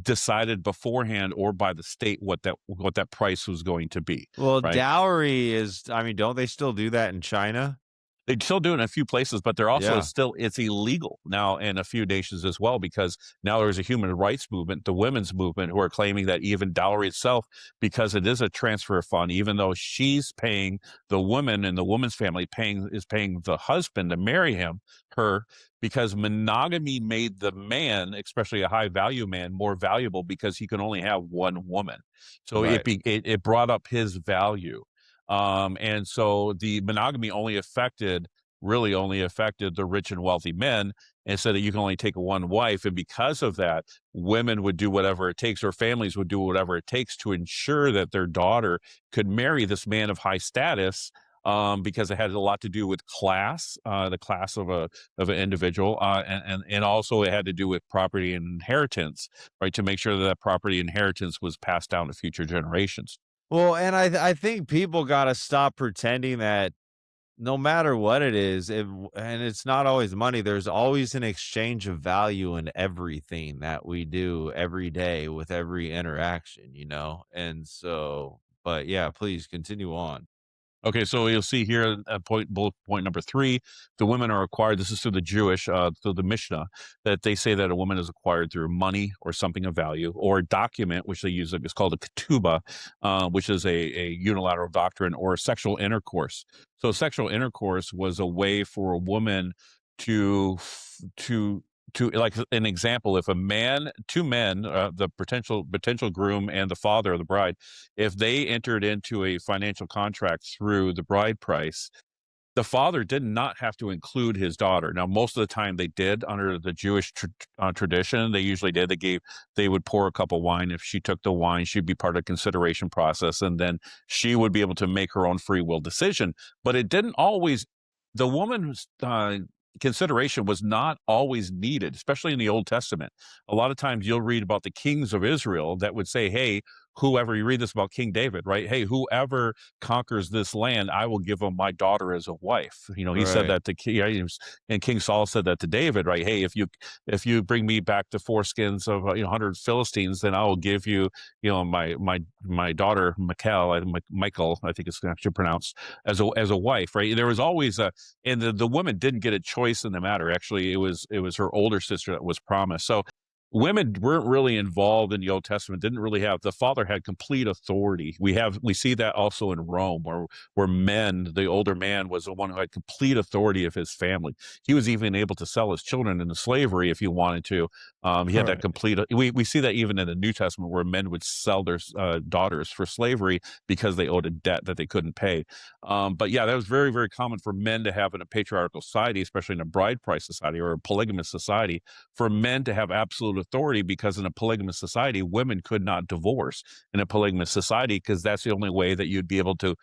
decided beforehand, or by the state, what that price was going to be, Well, right? dowry is, I mean, don't they still do that in China? They still do it in a few places, but they're also Yeah, still, it's illegal now in a few nations as well, because now there's a human rights movement, the women's movement, who are claiming that even dowry itself, because it is a transfer fund, even though she's paying, the woman and the woman's family paying the husband to marry her, because monogamy made the man, especially a high value man, more valuable because he can only have one woman. So right. it brought up his value. And so the monogamy really only affected the rich and wealthy men, and said that you can only take one wife. And because of that, women would do whatever it takes, or families would do whatever it takes to ensure that their daughter could marry this man of high status. Because it had a lot to do with class, the class of an individual, and also it had to do with property and inheritance, right? To make sure that property inheritance was passed down to future generations. Well, and I think people gotta stop pretending that no matter what it is, and it's not always money, there's always an exchange of value in everything that we do every day with every interaction, you know? And so, but yeah, please continue on. Okay, so you'll see here at bullet point number 3, the women are acquired. This is through the through the Mishnah, that they say that a woman is acquired through money or something of value, or a document, which they use. It's called a ketubah, which is a unilateral doctrine, or sexual intercourse. So sexual intercourse was a way for a woman to like an example, if two men, the potential groom and the father of the bride, if they entered into a financial contract through the bride price, the father did not have to include his daughter. Now, most of the time they did under the Jewish tradition. They usually did. They would pour a cup of wine. If she took the wine, she'd be part of the consideration process, and then she would be able to make her own free will decision. But it didn't always. The woman's consideration was not always needed, especially in the Old Testament. A lot of times you'll read about the kings of Israel that would say, "Hey, whoever," you read this about King David, right? "Hey, whoever conquers this land, I will give him my daughter as a wife." He said Right. that to King, right? And King Saul said that to David, right? "Hey, if you bring me back the foreskins of 100 Philistines, then I will give you, my daughter Michael, I think it's actually pronounced, as a wife." Right? There was always and the woman didn't get a choice in the matter. Actually, it was her older sister that was promised. So women weren't really involved in the Old Testament, didn't really have, the father had complete authority. We see that also in Rome, where the older man was the one who had complete authority of his family. He was even able to sell his children into slavery if he wanted to. He had that Right. complete, we see that even in the New Testament, where men would sell their daughters for slavery because they owed a debt that they couldn't pay. But yeah, that was very, very common for men to have in a patriarchal society, especially in a bride price society or a polygamous society, for men to have absolute authority, because in a polygamous society, women could not divorce in a polygamous society, because that's the only way that you'd be able to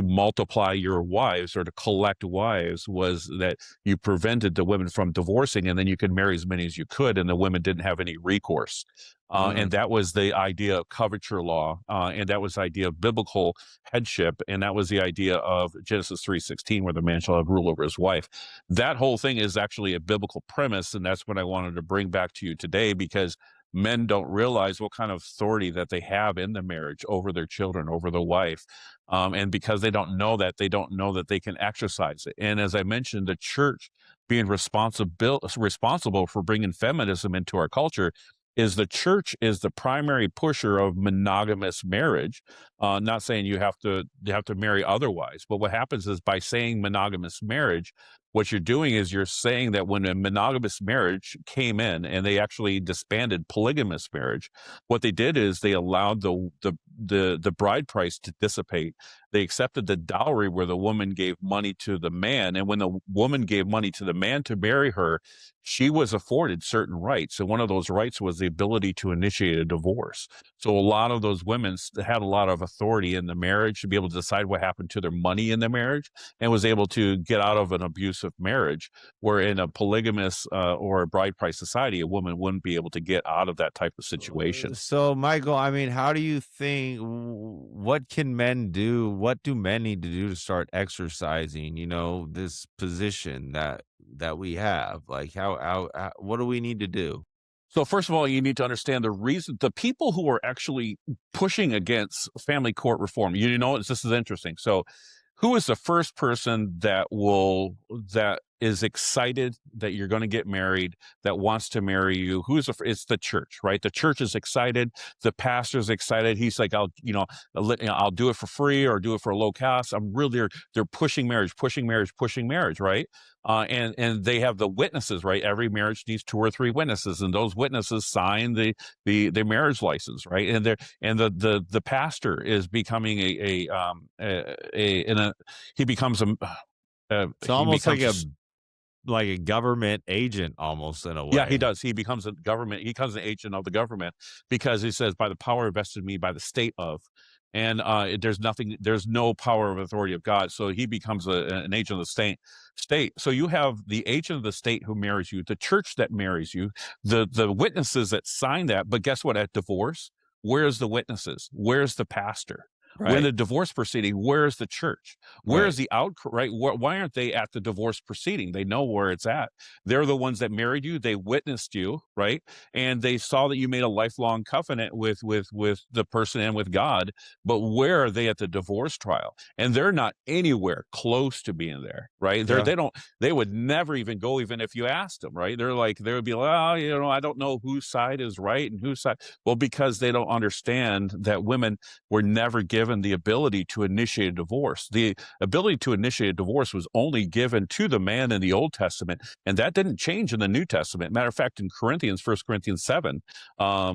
multiply your wives, or to collect wives, was that you prevented the women from divorcing, and then you could marry as many as you could, and the women didn't have any recourse. And Mm. that was the idea of coverture law, and that was the idea of biblical headship, and that was the idea of Genesis 3:16, where the man shall have rule over his wife. That whole thing is actually a biblical premise, and that's what I wanted to bring back to you today, because men don't realize what kind of authority that they have in the marriage over their children, over the wife, and because they don't know that, they can exercise it. And as I mentioned, the church being responsible for bringing feminism into our culture, is the church is the primary pusher of monogamous marriage. Not saying you have to marry otherwise, but what happens is, by saying monogamous marriage, what you're doing is you're saying that when a monogamous marriage came in and they actually disbanded polygamous marriage, what they did is they allowed the bride price to dissipate. They accepted the dowry where the woman gave money to the man, and when the woman gave money to the man to marry her, she was afforded certain rights, and one of those rights was the ability to initiate a divorce. So a lot of those women had a lot of authority in the marriage to be able to decide what happened to their money in the marriage, and was able to get out of an abusive marriage. Where in a polygamous or a bride price society, a woman wouldn't be able to get out of that type of situation. So, Michael, I mean, how do you think, what can men do? What do men need to do to start exercising, this position that we have? Like, what do we need to do? So first of all, you need to understand the reason the people who are actually pushing against family court reform. You know, this is interesting. So who is the first person that is excited that you're going to get married, that wants to marry you? It's the church, right? The church is excited. The pastor's excited. He's like, I'll do it for free or do it for a low cost. They're pushing marriage, pushing marriage, pushing marriage, right? And they have the witnesses, right? Every marriage needs 2 or 3 witnesses, and those witnesses sign the marriage license, right? And the pastor is becoming he becomes It's he almost like becomes a government agent, almost in a yeah, he way. does. He becomes an agent of the government because he says, by the power vested in me by the state of, and there's no power of authority of God. So he becomes an agent of the state. So you have the agent of the state who marries you, the church that marries you, the witnesses that sign that. But guess what? At divorce, where's the witnesses? Where's the pastor? When Right. the divorce proceeding, where's the church? Where's Right. the outcry? Right? Why aren't they at the divorce proceeding? They know where it's at. They're the ones that married you. They witnessed you, right? And they saw that you made a lifelong covenant with the person and with God. But where are they at the divorce trial? And they're not anywhere close to being there, right? Yeah. They would never even go, even if you asked them, right? They would be like, oh, I don't know whose side is right and whose side. Well, because they don't understand that women were never given the ability to initiate a divorce. The ability to initiate a divorce was only given to the man in the Old Testament, and that didn't change in the New Testament. Matter of fact, in Corinthians, 1 Corinthians 7,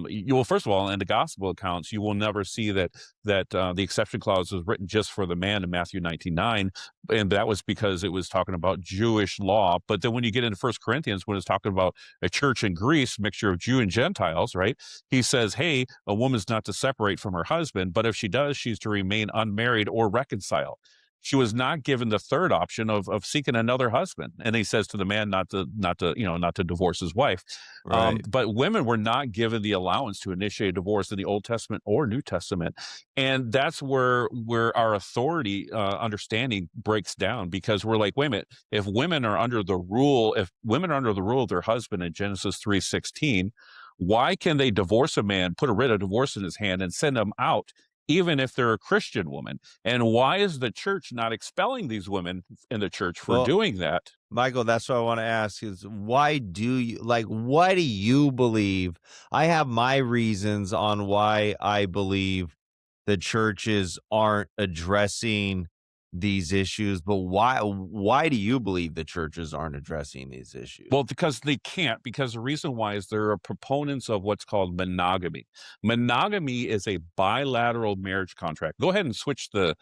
you will, first of all, in the gospel accounts, you will never see that the exception clause was written just for the man in Matthew 19:9, and that was because it was talking about Jewish law. But then when you get into 1 Corinthians, when it's talking about a church in Greece, mixture of Jew and Gentiles, right? He says, hey, a woman's not to separate from her husband, but if she does, she's to remain unmarried or reconcile. She was not given the third option of seeking another husband. And he says to the man not to divorce his wife. Right. But women were not given the allowance to initiate divorce in the Old Testament or New Testament. And that's where our authority understanding breaks down, because we're like, wait a minute, if women are under the rule of their husband in Genesis 3:16, why can they divorce a man, put a writ of divorce in his hand, and send him out, even if they're a Christian woman? And why is the church not expelling these women in the church for Well, doing that? Michael, that's what I want to ask is why do you believe? I have my reasons on why I believe the churches aren't addressing these issues, but why do you believe the churches aren't addressing these issues? Well, because they can't, because the reason why is there are proponents of what's called monogamy. Monogamy is a bilateral marriage contract. Go ahead and switch the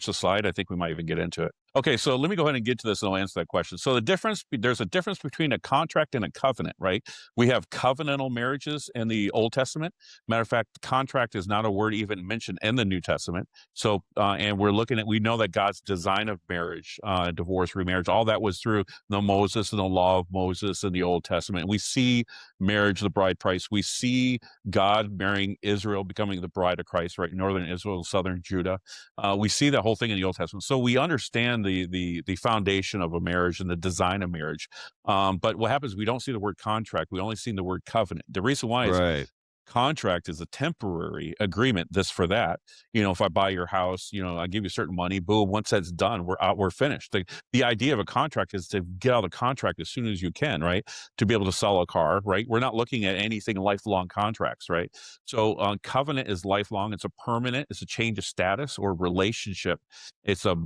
slide. I think we might even get into it. Okay, so let me go ahead and get to this and I'll answer that question. So there's a difference between a contract and a covenant, right? We have covenantal marriages in the Old Testament. Matter of fact, contract is not a word even mentioned in the New Testament. So, and we know that God's design of marriage, divorce, remarriage, all that was through the Moses and the law of Moses in the Old Testament. We see marriage, the bride price. We see God marrying Israel, becoming the bride of Christ, right? Northern Israel, southern Judah. We see that whole thing in the Old Testament. So we understand the foundation of a marriage and the design of marriage. But what happens, we don't see the word contract. We only see the word covenant. The reason why is Right. Contract is a temporary agreement, this for that. If I buy your house, I give you certain money, boom, once that's done, we're out, we're finished. The idea of a contract is to get out of the contract as soon as you can, right? To be able to sell a car, right? We're not looking at anything lifelong contracts, right? So covenant is lifelong. It's a permanent, it's a change of status or relationship. It's a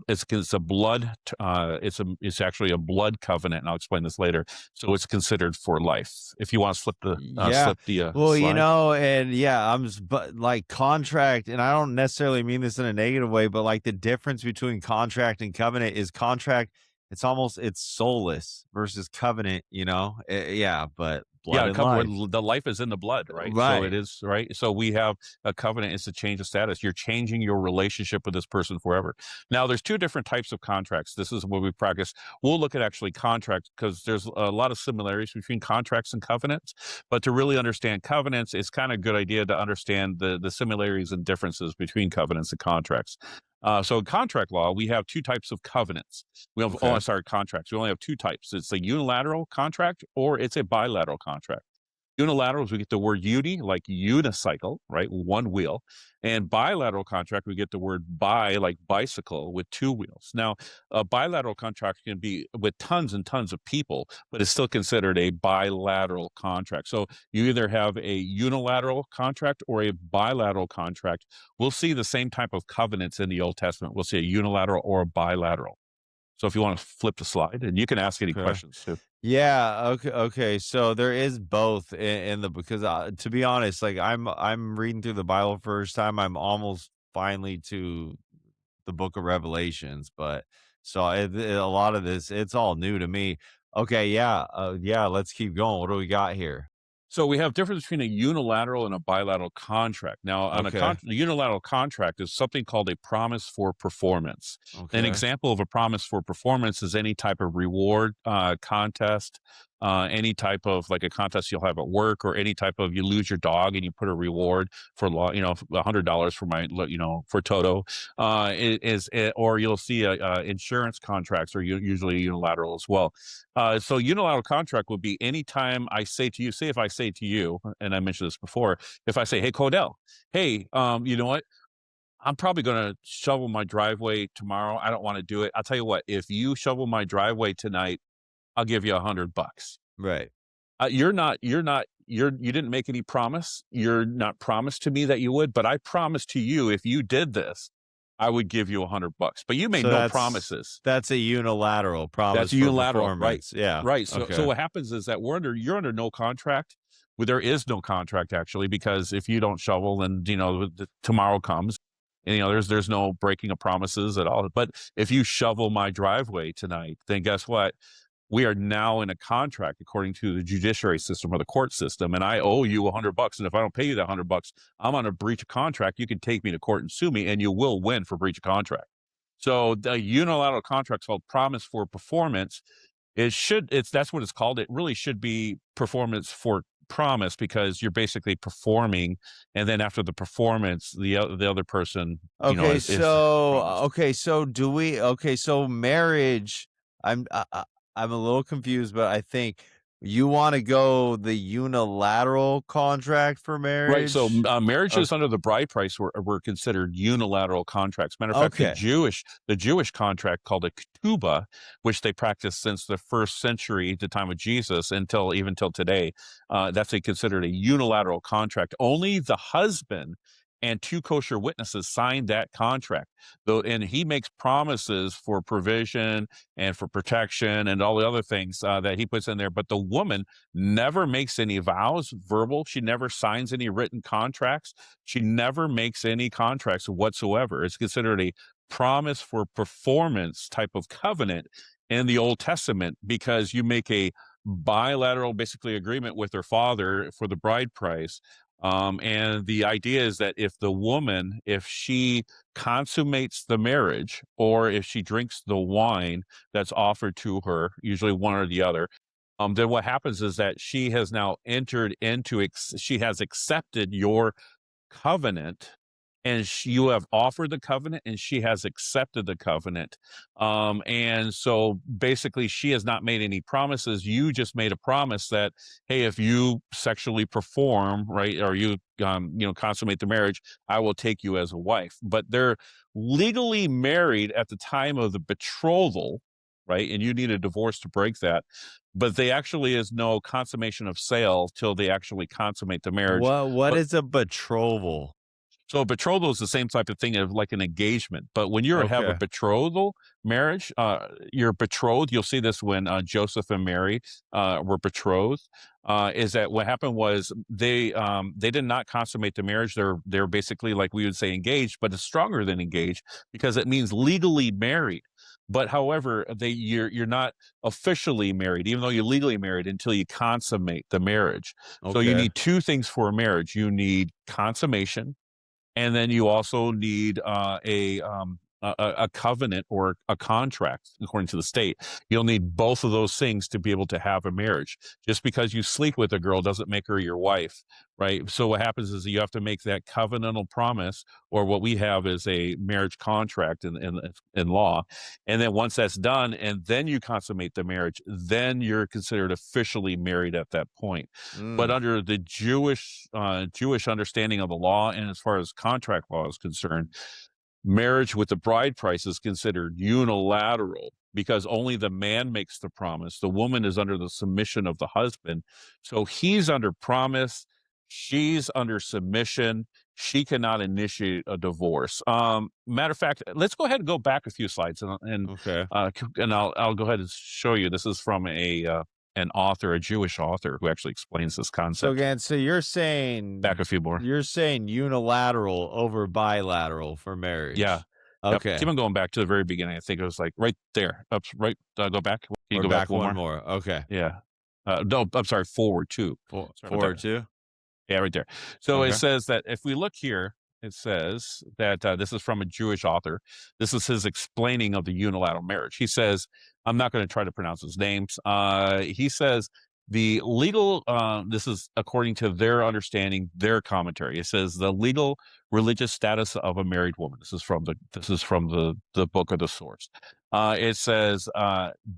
blood, it's actually a blood covenant. And I'll explain this later. So it's considered for life. If you want to Yeah. slip the Well, slide. and yeah, but like contract, and I don't necessarily mean this in a negative way, but like the difference between contract and covenant is contract, it's soulless versus covenant, yeah, but blood Yeah, and life. the life is in the blood, right? So it Right. is, right? So we have a covenant, it's a change of status. You're changing your relationship with this person forever. Now, there's two different types of contracts. This is what we practice. We'll look at actually contracts because there's a lot of similarities between contracts and covenants. But to really understand covenants, it's kind of a good idea to understand the similarities and differences between covenants and contracts. So in contract law, we have two types of covenants. Okay. Sorry, contracts. We only have two types. It's a unilateral contract or it's a bilateral contract. Unilaterals, we get the word uni, like unicycle, right? One wheel. And bilateral contract, we get the word bi, like bicycle, with two wheels. Now, a bilateral contract can be with tons and tons of people, but it's still considered a bilateral contract. So you either have a unilateral contract or a bilateral contract. We'll see the same type of covenants in the Old Testament. We'll see a unilateral or a bilateral. So if you want to flip the slide, and you can ask any Okay. questions too. Yeah, okay. So there is both in the because to be honest, like I'm reading through the Bible first time. I'm almost finally to the book of Revelations, but so a lot of this it's all new to me. Okay, yeah, let's keep going. What do we got here? So we have difference between a unilateral and a bilateral contract. Now, on Okay. a unilateral contract is something called a promise for performance. An Okay. example of a promise for performance is any type of reward contest, any type of like a contest you'll have at work, or any type of you lose your dog and you put a reward for $100 for for Toto. Or you'll see insurance contracts are usually unilateral as well. So unilateral contract would be anytime I say to you, say if I say to you, and I mentioned this before, if I say, hey, Codell, hey, you know what? I'm probably going to shovel my driveway tomorrow. I don't want to do it. I'll tell you what, if you shovel my driveway tonight, I'll give you $100. Right. You didn't make any promise. You're not promised to me that you would, but I promised to you if you did this, I would give you $100. But you made So no promises. that's a unilateral That's promise for unilateral, right? performance. Yeah. Right. So Okay. what happens is that you're under no contract. Well, there is no contract actually, because if you don't shovel, then tomorrow comes, and there's no breaking of promises at all. But if you shovel my driveway tonight, then guess what? We are now in a contract according to the judiciary system or the court system, and I owe you $100. And if I don't pay you that $100, I'm on a breach of contract. You can take me to court and sue me, and you will win for breach of contract. So the unilateral contract called promise for performance. That's what it's called. It really should be performance for promise, because you're basically performing, and then after the performance, the other person, is promised. So marriage, I'm a little confused, but I think you wanna go the unilateral contract for Right. So marriage? O marriages under the bride price were considered unilateral contracts. Matter of fact, Okay. the Jewish contract called a ketubah, which they practiced since the first century, the time of Jesus, even till today, considered a unilateral contract. Only the husband and two kosher witnesses signed that contract. Though, and he makes promises for provision and for protection and all the other things that he puts in there. But the woman never makes any vows verbal. She never signs any written contracts. She never makes any contracts whatsoever. It's considered a promise for performance type of covenant in the Old Testament, because you make a bilateral basically agreement with her father for the bride price. And the idea is that if she consummates the marriage, or if she drinks the wine that's offered to her, usually one or the other, then what happens is that she has now she has accepted your covenant, and you have offered the covenant and she has accepted the covenant. And so basically she has not made any promises. You just made a promise that, hey, if you sexually perform, right, or you consummate the marriage, I will take you as a wife. But they're legally married at the time of the betrothal, right? And you need a divorce to break that. But they actually is no consummation of sale till they actually consummate the marriage. What But is a betrothal? so a betrothal is the same type of thing of like an engagement. But when you have a Okay. betrothal marriage, you're betrothed. You'll see this when Joseph and Mary were betrothed. Is that what happened was they did not consummate the marriage. They're basically, like we would say, engaged, but it's stronger than engaged because it means legally married. But however, you're not officially married, even though you're legally married, until you consummate the marriage. So you Okay. need two things for a marriage. You need consummation, and then you also need a covenant or a contract according to the state. You'll need both of those things to be able to have a marriage. Just because you sleep with a girl doesn't make her your wife, right? So what happens is that you have to make that covenantal promise, or what we have is a marriage contract in law. And then once that's done, and then you consummate the marriage, then you're considered officially married at that point. But Mm, under the Jewish understanding of the law, and as far as contract law is concerned, marriage with the bride price is considered unilateral because only the man makes the promise. The woman is under the submission of the husband. So he's under promise, she's under submission. She cannot initiate a divorce. Matter of fact, let's go ahead and go back a few slides, okay. and I'll go ahead and show you. This is from a an author, a Jewish author, who actually explains this So concept. again, so Back a few more. you're saying unilateral over bilateral for Yeah. marriage. Yep. Keep Okay. on going back to the very beginning. I think it was like right there. Up, right. Go back. Can you Or go back back one one more? more. Okay. Yeah. No, I'm sorry. Forward two. Sorry about Forward that. two. Yeah, right there. So it Okay. says that if we look here, it says that this is from a Jewish author. This is his explaining of the unilateral marriage. He says, I'm not going to try to pronounce his names. He says the legal, this is according to their understanding, their commentary. It says the legal religious status of a married woman. This is from the book of the source. It says,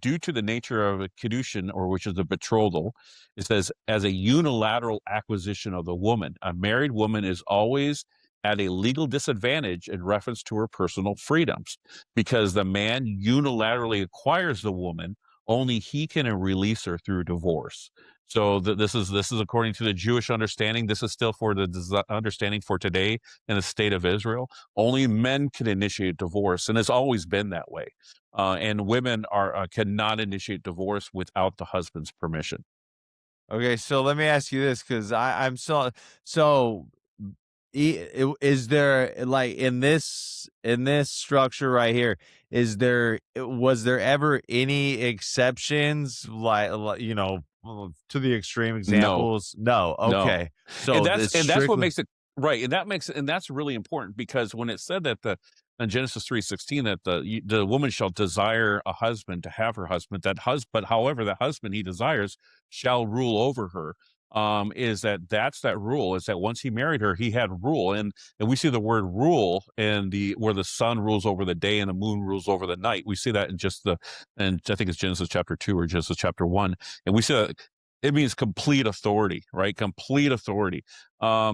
due to the nature of a kiddushin, or which is the betrothal, it says, as a unilateral acquisition of the woman, a married woman is always at a legal disadvantage in reference to her personal freedoms because the man unilaterally acquires the woman. Only he can release her through divorce. So this is according to the Jewish understanding. This is still for the understanding for today in the state of Israel. Only men can initiate divorce, and it's always been that way. And women are cannot initiate divorce without the husband's permission. Okay, so let me ask you this, because I'm so is there, like, in this structure right here, was there ever any exceptions, to the extreme No, examples? No. no. Okay. And So that's it's and that's what strictly makes it right. And that's really important because when it said that the in Genesis 3:16 that the woman shall desire a husband to have her husband, that husband, but however the husband he desires shall rule over her. Is that's that rule is that once he married her, he had rule. And we see the word rule in the where the sun rules over the day and the moon rules over the night. We see that in and I think it's Genesis chapter 2 or Genesis chapter 1. And we see that it means complete authority, right? Complete authority.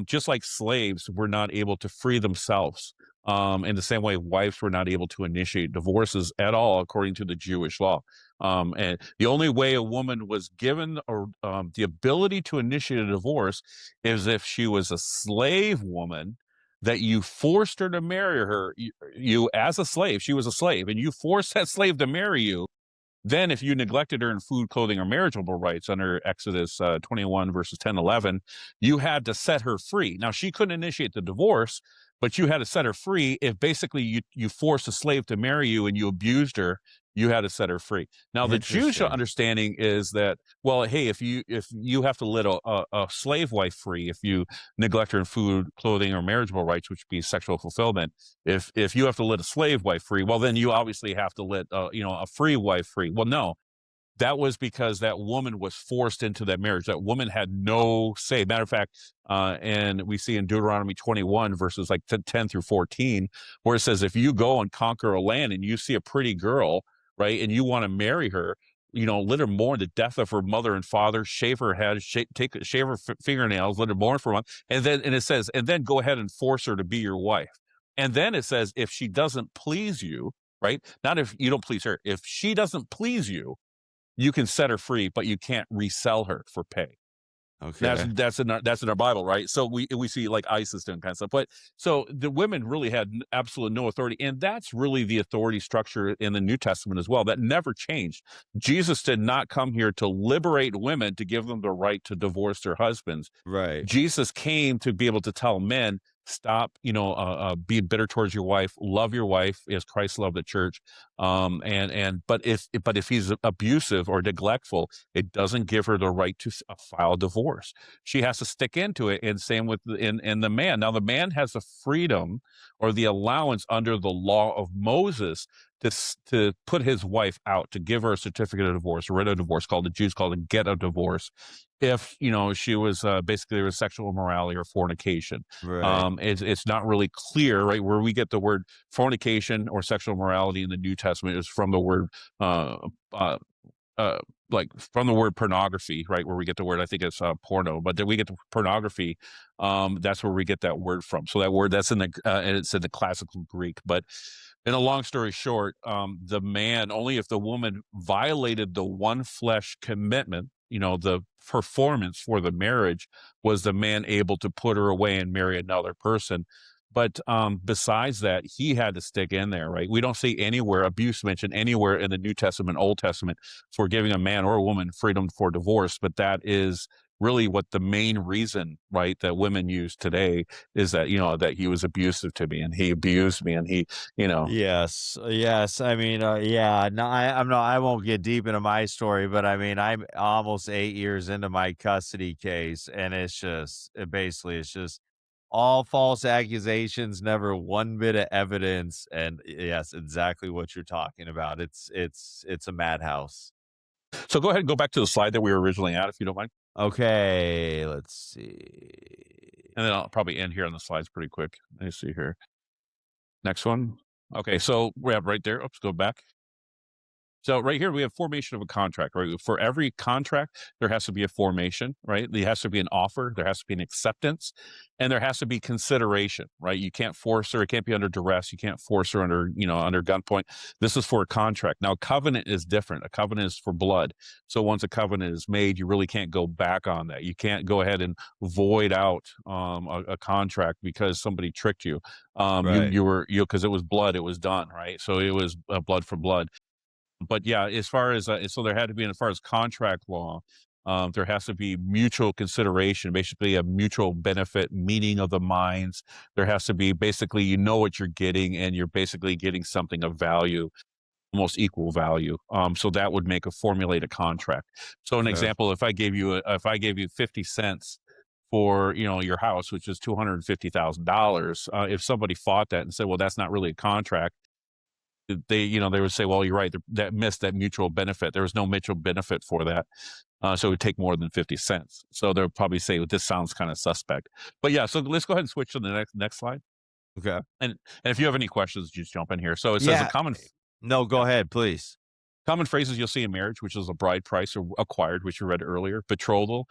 Just like slaves were not able to free themselves. In the same way, wives were not able to initiate divorces at all, according to the Jewish law. And the only way a woman was given or the ability to initiate a divorce is if she was a slave woman that you forced her to marry her. You as a slave, she was a slave, and you forced that slave to marry you. Then, if you neglected her in food, clothing, or marriageable rights under Exodus 21, verses 10, 11, you had to set her free. Now, she couldn't initiate the divorce, but you had to set her free. If basically you forced a slave to marry you and you abused her, you had to set her free. Now, the Jewish interesting. understanding is that, well, hey, if you have to let a slave wife free, if you neglect her in food, clothing, or marriageable rights, which would be sexual fulfillment, if you have to let a slave wife free, well, then you obviously have to let a free wife free. Well, no, that was because that woman was forced into that marriage. That woman had no say. Matter of fact, and we see in Deuteronomy 21, verses like 10 through 14, where it says, if you go and conquer a land and you see a pretty girl, right, and you want to marry her, let her mourn the death of her mother and father, shave her head, shave her fingernails, let her mourn for a month. And it says, and then go ahead and force her to be your wife. And then it says, if she doesn't please you, right? Not if you don't please her, if she doesn't please you, you can set her free, but you can't resell her for pay. That's Okay. that's in our Bible, right? So we see like ISIS doing kind of stuff. But so the women really had absolute no authority, and that's really the authority structure in the New Testament as well. That never changed. Jesus did not come here to liberate women to give them the right to divorce their husbands. Right. Jesus came to be able to tell men, stop, being bitter towards your wife, love your wife as Christ loved the church. But if he's abusive or neglectful, it doesn't give her the right to file divorce. She has to stick into it. And same with the man. Now the man has the freedom or the allowance under the law of Moses to put his wife out, to give her a certificate of divorce, a writ of divorce, called the Jews called a get a divorce, if she was basically there was sexual immorality or fornication. Right. It's not really clear, right? Where we get the word fornication or sexual morality in the New Testament is from the word uh, uh, like from the word pornography, right? Where we get the word, I think it's porno, but then we get the pornography. That's where we get that word from. So that word that's and it's in the classical Greek. But in a long story short, the man, only if the woman violated the one flesh commitment, the performance for the marriage, was the man able to put her away and marry another person. But besides that, he had to stick in there, right? We don't see anywhere abuse mentioned anywhere in the New Testament, Old Testament, for giving a man or a woman freedom for divorce. But that is really what the main reason, right, that women use today is that, that he was abusive to me and he abused me and he, you know, Yes, yes. I mean, yeah. No, I'm not. I won't get deep into my story, but I mean, I'm almost 8 years into my custody case, and it's just all false accusations, never one bit of evidence, and yes, exactly what you're talking about. It's a madhouse. So go ahead and go back to the slide that we were originally at, if you don't mind. Okay, let's see. And then I'll probably end here on the slides pretty quick. Let me see here. Next one. Okay, so we have right there. Oops, go back. So right here we have formation of a contract, right? For every contract, there has to be a formation, right? There has to be an offer, there has to be an acceptance, and there has to be consideration, right? You can't force her, it can't be under duress, you can't force her under gunpoint. This is for a contract. Now, covenant is different. A covenant is for blood. So once a covenant is made, you really can't go back on that. You can't go ahead and void out a contract because somebody tricked you. Right. Because it was blood, it was done, right? So it was blood for blood. But yeah, as far as so there had to be, as far as contract law, there has to be mutual consideration, basically a mutual benefit, meeting of the minds. There has to be basically, what you're getting, and you're basically getting something of value, almost equal value. So that would formulate a contract. So an Okay. example, if I gave you 50 cents for your house, which is $250,000, if somebody fought that and said, well, that's not really a contract, they would say, well, you're right, that missed that mutual benefit. There was no mutual benefit for that. So it would take more than 50 cents. So they'll probably say, well, this sounds kind of suspect. But yeah, so let's go ahead and switch to the next slide. Okay. And if you have any questions, just jump in here. So it says a Yeah. common. No, go Yeah. ahead, please. Common phrases you'll see in marriage, which is a bride price or acquired, which you read earlier, betrothal,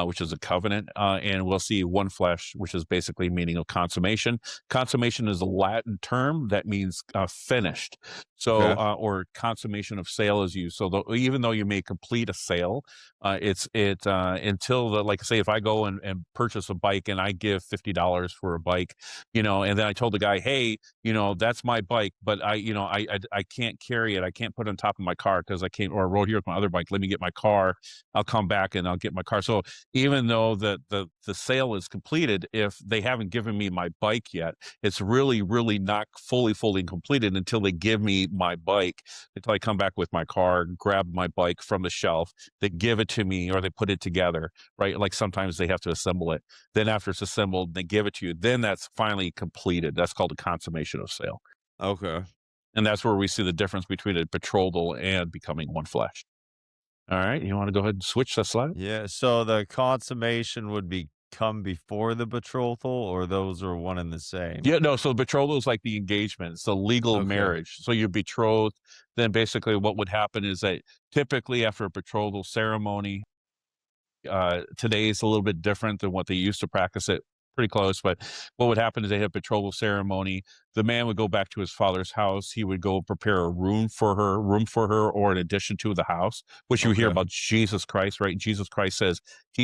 which is a covenant, and we'll see one flesh, which is basically meaning of consummation. Consummation is a Latin term that means finished. So, Okay. or consummation of sale is used. So, even though you may complete a sale, until like say, if I go and purchase a bike and I give $50 for a bike, and then I told the guy, hey, that's my bike, but I can't carry it. I can't put it on top of my car because I can't, or I rode here with my other bike. Let me get my car. I'll come back and I'll get my car. So even though the sale is completed, if they haven't given me my bike yet, it's really, really not fully completed until they give me my bike, until I come back with my car, grab my bike from the shelf, they give it to me or they put it together, right? Like sometimes they have to assemble it. Then after it's assembled, they give it to you. Then that's finally completed. That's called a consummation of sale. Okay. And that's where we see the difference between a betrothal and becoming one flesh. All right, you wanna go ahead and switch that slide? Yeah, so the consummation would be come before the betrothal, or those are one and the same? Yeah, no, so betrothal is like the engagement, it's the legal Okay, marriage. So you're betrothed, then basically what would happen is that typically after a betrothal ceremony, today is a little bit different than what they used to practice it, pretty close, but what would happen is they have betrothal ceremony. The man would go back to his father's house. He would go prepare a room for her, or an addition to the house, which you hear okay, about Jesus Christ, right? Jesus Christ says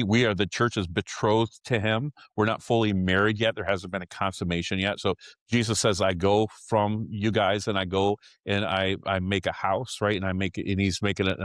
we are the church is betrothed to him. We're not fully married yet. There hasn't been a consummation yet. So Jesus says, I go from you guys and I go and I make a house, right? And I make it, and he's making it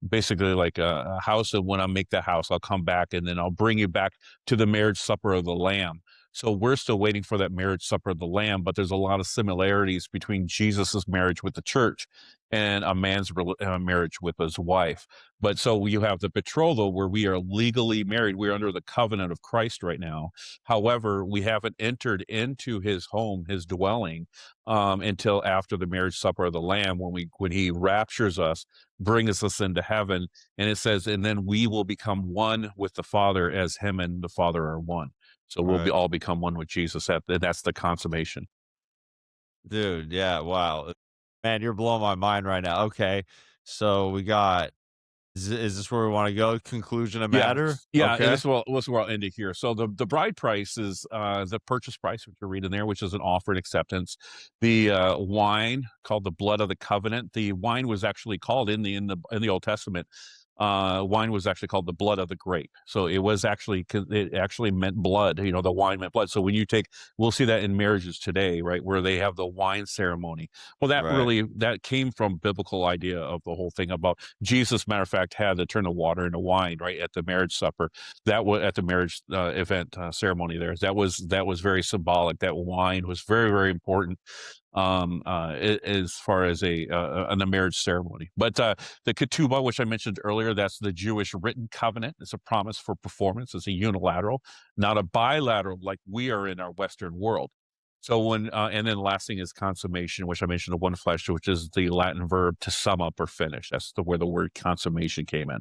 basically like a house. And when I make that house, I'll come back and then I'll bring you back to the marriage supper of the Lamb. So we're still waiting for that marriage supper of the Lamb, but there's a lot of similarities between Jesus's marriage with the church and a man's marriage with his wife. But so you have the betrothal where we are legally married. We're under the covenant of Christ right now. However, we haven't entered into his home, his dwelling, until after the marriage supper of the Lamb, when he raptures us, brings us into heaven, and it says, and then we will become one with the Father as him and the Father are one. So we'll right. all become one with Jesus. That's the consummation. Dude, yeah, wow. Man, you're blowing my mind right now. Okay, so we got is this where we wanna go? Conclusion of Yeah, matter? yeah, and Okay, this is where I'll end it here. So the bride price is the purchase price, which you're reading there, which is an offer and acceptance. The wine called the blood of the covenant. The wine was actually called in the Old Testament. Wine was actually called the blood of the grape. So it was actually it actually meant blood. You know, the wine meant blood. So when you take, we'll see that in marriages today, right, where they have the wine ceremony. Well, right, that came from biblical idea of the whole thing about Jesus. Matter of fact, had to turn the water into wine, right, at the marriage supper. That was at the marriage event ceremony. That was very symbolic. That wine was very very important as far as a marriage ceremony. But the ketubah, which I mentioned earlier, that's the Jewish written covenant. It's a promise for performance. It's a unilateral, not a bilateral like we are in our Western world. So and then the last thing is consummation, which I mentioned, the one flesh, which is the Latin verb to sum up or finish. That's where the word consummation came in.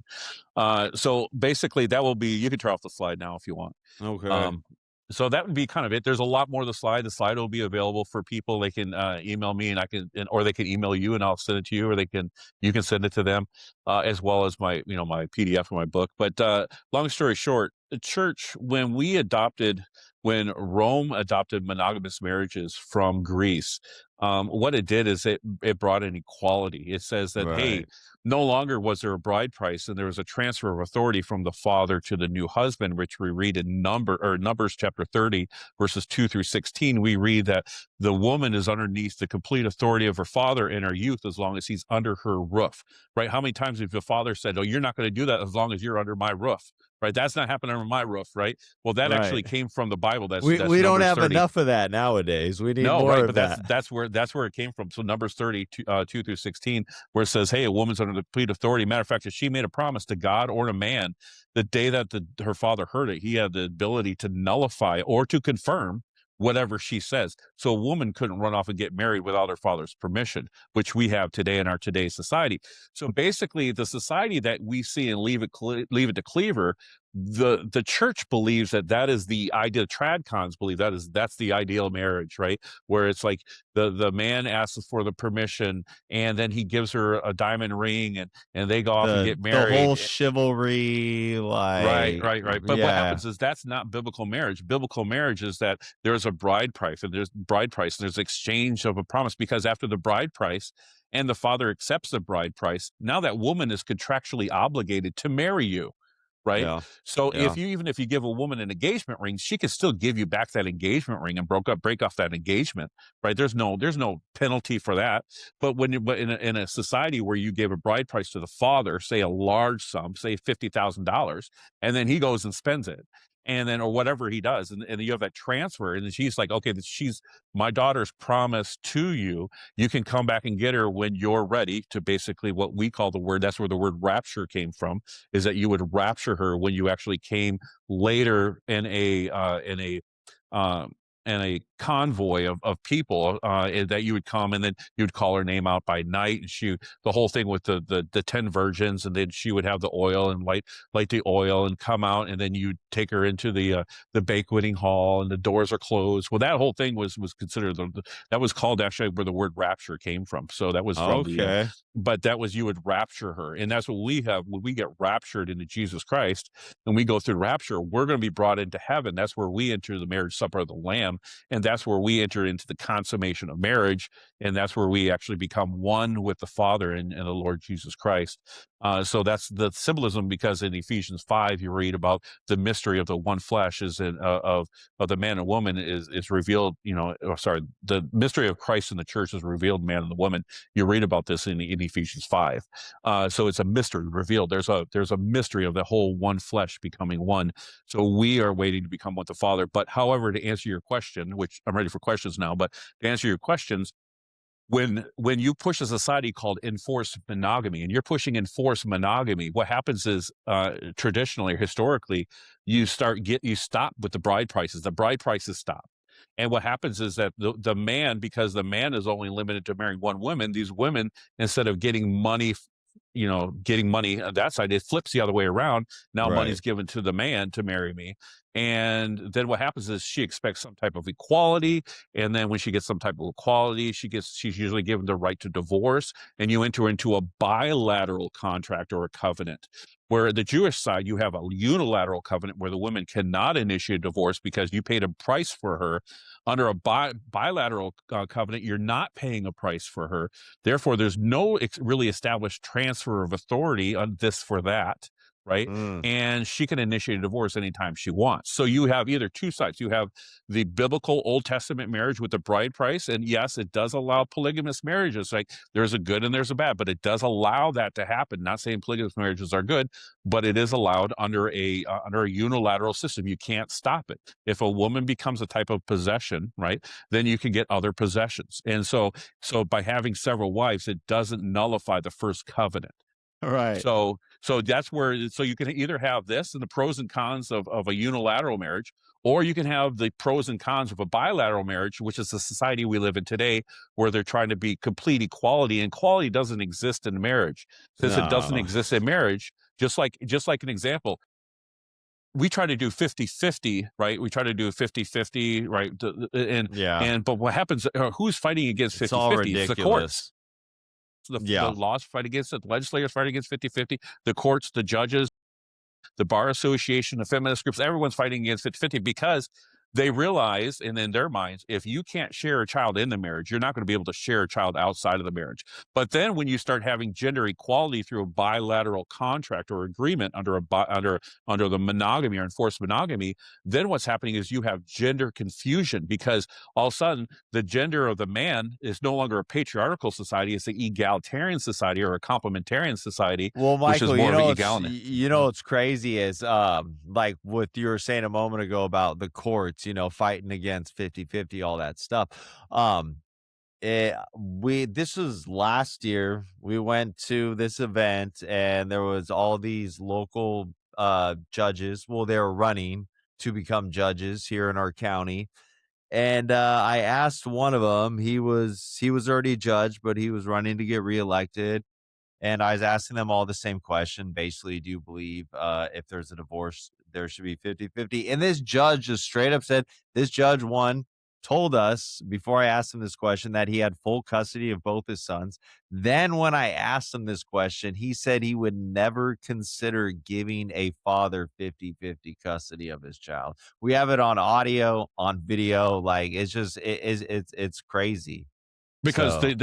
So basically, that will be. You can turn off the slide now if you want. okay, Um, so that would be kind of it. There's a lot more of the slide. The slide will be available for people. They can email me, and or they can email you, and I'll send it to you, or you can send it to them, as well as my PDF of my book. But long story short, the church, when Rome adopted monogamous marriages from Greece, what it did is it brought in equality. It says that, hey, right, no longer was there a bride price, and there was a transfer of authority from the father to the new husband, which we read in Numbers chapter 30, verses 2 through 16. We read that the woman is underneath the complete authority of her father in her youth as long as he's under her roof. Right? How many times have the father said, "Oh, you're not going to do that as long as you're under my roof"? Right? That's not happening under my roof, right? Well, that actually right. came from the Bible. That's We don't Numbers have 30. enough of that nowadays. We need No, more right, of but that's that. that's where it came from. So Numbers 30, 2 through 16, where it says, "Hey, a woman's under the complete authority." Matter of fact, if she made a promise to God or to man, the day that her father heard it, he had the ability to nullify or to confirm whatever she says. So a woman couldn't run off and get married without her father's permission, which we have today in our today's society. So basically, the society that we see and leave it to Cleaver, the church believes that is the idea. Tradcons believe that's the ideal marriage, right? Where it's like the man asks for the permission, and then he gives her a diamond ring, and they go off and get The whole married. chivalry, Right, like, right, right. But what yeah, happens is that's not biblical marriage. Biblical marriage is that there's a bride price, and there's exchange of a promise, because after the bride price and the father accepts the bride price, now that woman is contractually obligated to marry you. Right. yeah, So yeah, even if you give a woman an engagement ring, she can still give you back that engagement ring and break off that engagement. Right. There's no penalty for that. But in a society where you gave a bride price to the father, say a large sum, say $50,000, and then he goes and spends it, and then or whatever he does, and you have that transfer, and then she's like, okay, she's my daughter's promised to you. You can come back and get her when you're ready to, basically what we call the word. That's where the word rapture came from, is that you would rapture her when you actually came later in a and a convoy of people that you would come, and then you would call her name out by night, and she the whole thing with the 10 virgins, and then she would have the oil and light the oil and come out, and then you take her into the banqueting hall, and the doors are closed. Well, that whole thing was considered that was called actually where the word rapture came from. So that was from the Okay. but that was you would rapture her, and that's what we have when we get raptured into Jesus Christ, and we go through rapture. We're going to be brought into heaven. That's where we enter the marriage supper of the Lamb, and that's where we enter into the consummation of marriage, and that's where we actually become one with the Father and the Lord Jesus Christ. So that's the symbolism, because in Ephesians 5 you read about the mystery of the one flesh is of the man and woman is revealed. Sorry, the mystery of Christ in the church is revealed, man and the woman. You read about this in Ephesians 5. So it's a mystery revealed. There's a mystery of the whole one flesh becoming one. So we are waiting to become with the Father. But however, to answer your question, which I'm ready for questions now, but to answer your questions, when you push a society called enforced monogamy, and you're pushing enforced monogamy, what happens is traditionally or historically, you stop with the bride prices stop. And what happens is that the man, because the man is only limited to marrying one woman, these women, instead of getting money on that side, it flips the other way around. Now Right. money's given to the man to marry me. And then what happens is she expects some type of equality. And then when she gets some type of equality, she's usually given the right to divorce. And you enter into a bilateral contract or a covenant. Where the Jewish side, you have a unilateral covenant where the woman cannot initiate divorce because you paid a price for her. Under a bilateral covenant, you're not paying a price for her. Therefore, there's no really established transfer of authority on this for that, right? Mm. And she can initiate a divorce anytime she wants. So you have either two sides. You have the biblical Old Testament marriage with the bride price. And yes, it does allow polygamous marriages. Like there's a good and there's a bad, but it does allow that to happen. Not saying polygamous marriages are good, but it is allowed under a unilateral system. You can't stop it. If a woman becomes a type of possession, right, then you can get other possessions. And so by having several wives, it doesn't nullify the first covenant. Right. So that's where so you can either have this and the pros and cons of a unilateral marriage, or you can have the pros and cons of a bilateral marriage, which is the society we live in today, where they're trying to be complete equality, and equality doesn't exist in marriage. Since it doesn't No. exist in marriage, just like an example, we try to do 50-50, right? We try to do 50-50, right? Yeah. But what happens, who's fighting against It's all 50-50? It's the courts. ridiculous. The Yeah. laws fight against it. The legislators fight against 50-50. The courts, the judges, the bar association, the feminist groups, everyone's fighting against 50-50 because they realize, and in their minds, if you can't share a child in the marriage, you're not going to be able to share a child outside of the marriage. But then when you start having gender equality through a bilateral contract or agreement under the monogamy or enforced monogamy, then what's happening is you have gender confusion, because all of a sudden the gender of the man is no longer a patriarchal society, it's an egalitarian society or a complementarian society, Well, which is Michael, more of an egality. what's crazy is like what you were saying a moment ago about the courts, fighting against 50-50, all that stuff. Um we this was last year. We went to this event and there was all these local judges. Well, they were running to become judges here in our county. And I asked one of them, he was already a judge, but he was running to get reelected. And I was asking them all the same question. Basically, do you believe if there's a divorce, there should be 50-50? And this judge just straight up said, this judge one told us before I asked him this question that he had full custody of both his sons. Then when I asked him this question, he said he would never consider giving a father 50-50 custody of his child. We have it on audio, on video. Like it's crazy. Because So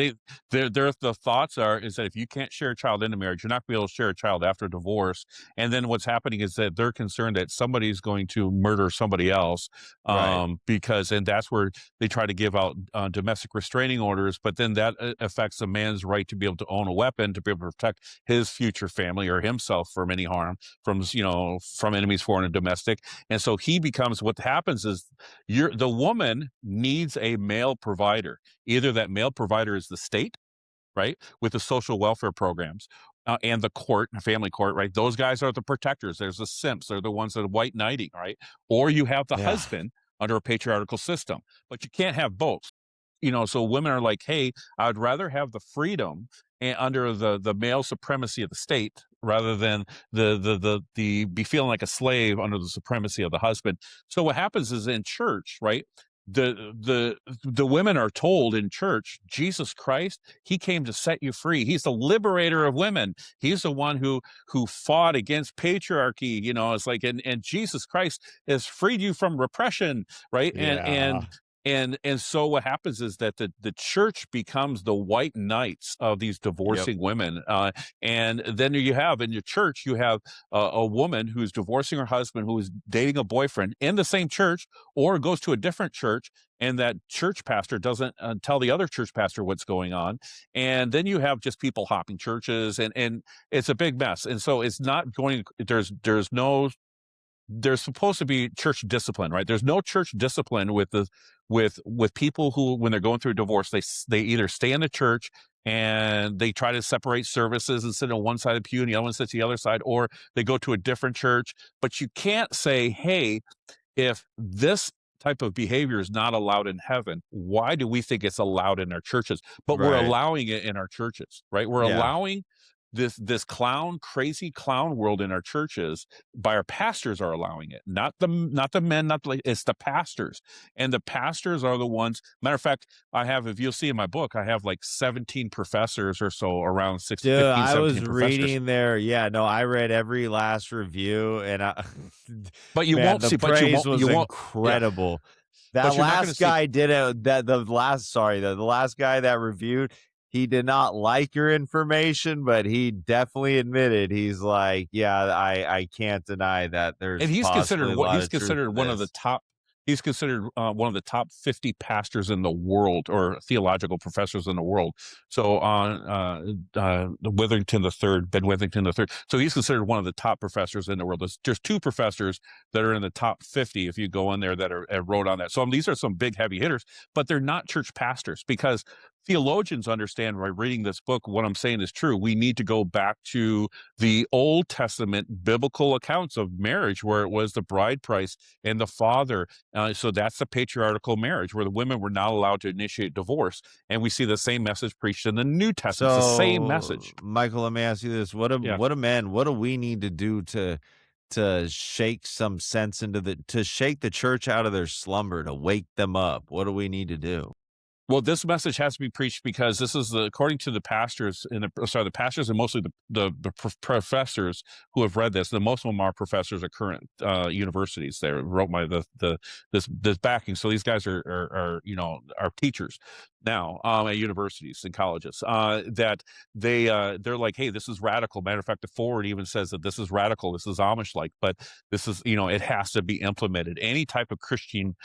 their the thoughts are is that if you can't share a child in a marriage, you're not gonna be able to share a child after divorce. And then what's happening is that they're concerned that somebody's going to murder somebody else, right. because and that's where they try to give out domestic restraining orders. But then that affects a man's right to be able to own a weapon to be able to protect his future family or himself from any harm from enemies, foreign and domestic. And so he becomes what happens is the woman needs a male provider. Either that male provider is the state, right, with the social welfare programs, and the court, family court, right? Those guys are the protectors. There's the simps. They're the ones that are white knighting, right? Or you have the Yeah. husband. under a patriarchal system, but you can't have both. So women are like, hey, I would rather have the freedom under the male supremacy of the state rather than the be feeling like a slave under the supremacy of the husband. So what happens is in church, right? The women are told in church, Jesus Christ, he came to set you free. He's the liberator of women. He's the one who fought against patriarchy. It's like, and Jesus Christ has freed you from repression, right? Yeah. And so what happens is that the church becomes the white knights of these Yep. divorcing women, and then you have in your church you have a woman who's divorcing her husband who is dating a boyfriend in the same church, or goes to a different church, and that church pastor doesn't tell the other church pastor what's going on, and then you have just people hopping churches, and it's a big mess, and so it's not going. There's no there's supposed to be church discipline, right? There's no church discipline with people who, when they're going through a divorce, they either stay in the church and they try to separate services and sit on one side of the pew and the other one sits the other side, or they go to a different church. But you can't say, hey, if this type of behavior is not allowed in heaven, why do we think it's allowed in our churches? But we're Right. allowing it in our churches, right? We're Yeah. allowing this crazy clown world in our churches. By our pastors are allowing it, not the men, not the, it's the pastors, and the pastors are the ones. Matter of fact, I have, if you'll see in my book, I have like 17 professors or so, around Dude, 15, I 17 was professors. reading there. Yeah, no, I read every last review and But you man, won't the see, but praise was you won't, yeah, incredible. That but you're not going to last see. guy did it. The last guy that reviewed, he did not like your information, but he definitely admitted he's like, yeah, I can't deny that And there's possibly a lot he's of truth considered to one of the this. top. He's considered one of the top 50 pastors in the world, or theological professors in the world. So on the Withington the third, Ben Withington the third. So he's considered one of the top professors in the world. There's two professors that are in the top 50 if you go in there that are wrote on that. So these are some big heavy hitters, but they're not church pastors, because theologians understand by reading this book what I'm saying is true. We need to go back to the Old Testament biblical accounts of marriage, where it was the bride price and the father. So that's the patriarchal marriage, where the women were not allowed to initiate divorce. And we see the same message preached in the New Testament. It's the same So, message. Michael, let me ask you this: Yeah. what do we need to do to shake some sense into to shake the church out of their slumber, to wake them up? What do we need to do? Well, this message has to be preached, because this is according to the pastors the pastors, and mostly the professors who have read this. The most of them are professors at current universities. They wrote this backing. So these guys are teachers now at universities and colleges. That they're like, hey, this is radical. Matter of fact, the forward even says that this is radical. This is Amish like, but this is, it has to be implemented. Any type of Christian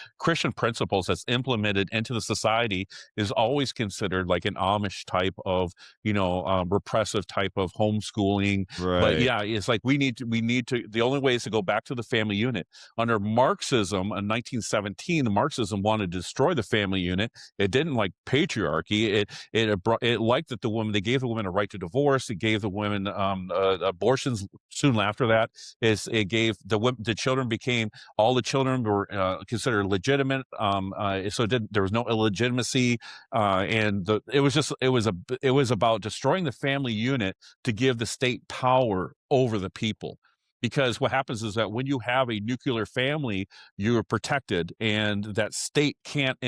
principles that's implemented into the society is always considered like an Amish type of, repressive type of homeschooling. But Right. yeah, it's like we need to. The only way is to go back to the family unit. Under Marxism in 1917, the Marxism wanted to destroy the family unit. It didn't like patriarchy. It liked that the woman. They gave the women a right to divorce. It gave the women abortions soon after that. It gave the children became all the children were considered legitimate. There was no illegitimacy, and it was about destroying the family unit to give the state power over the people. Because what happens is that when you have a nuclear family, you are protected, and that state can't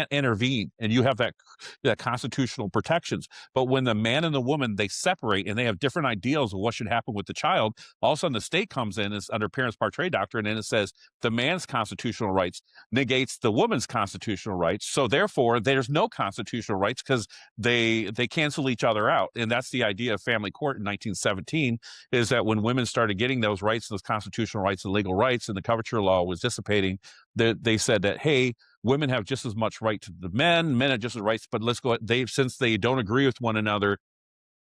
intervene, and you have that constitutional protections. But when the man and the woman, they separate and they have different ideals of what should happen with the child, all of a sudden the state comes in as under parents par tre doctrine, and it says the man's constitutional rights negates the woman's constitutional rights. So therefore, there's no constitutional rights, because they cancel each other out. And that's the idea of family court in 1917, is that when women started getting those rights, those constitutional rights and legal rights, and the coverture law was dissipating, they said that, hey, women have just as much right to the men have just as rights, but since they don't agree with one another,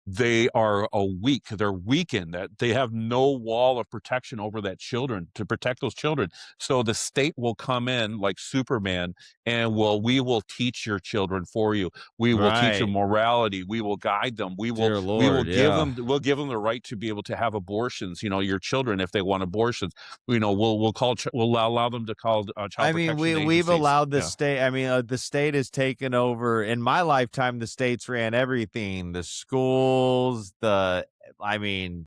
they are a weak, they're weakened, that they have no wall of protection over that children to protect those children. So the state will come in like Superman and we will teach your children for you. We will teach them Right. morality. We will guide them. Dear we will Lord, give yeah. them we'll give them the right to be able to have abortions. You know, your children, if they want abortions, we'll allow them to call child I mean, protection we've agencies. allowed the Yeah. state. I mean, the state has taken over. In my lifetime, the states ran everything, the schools, I mean,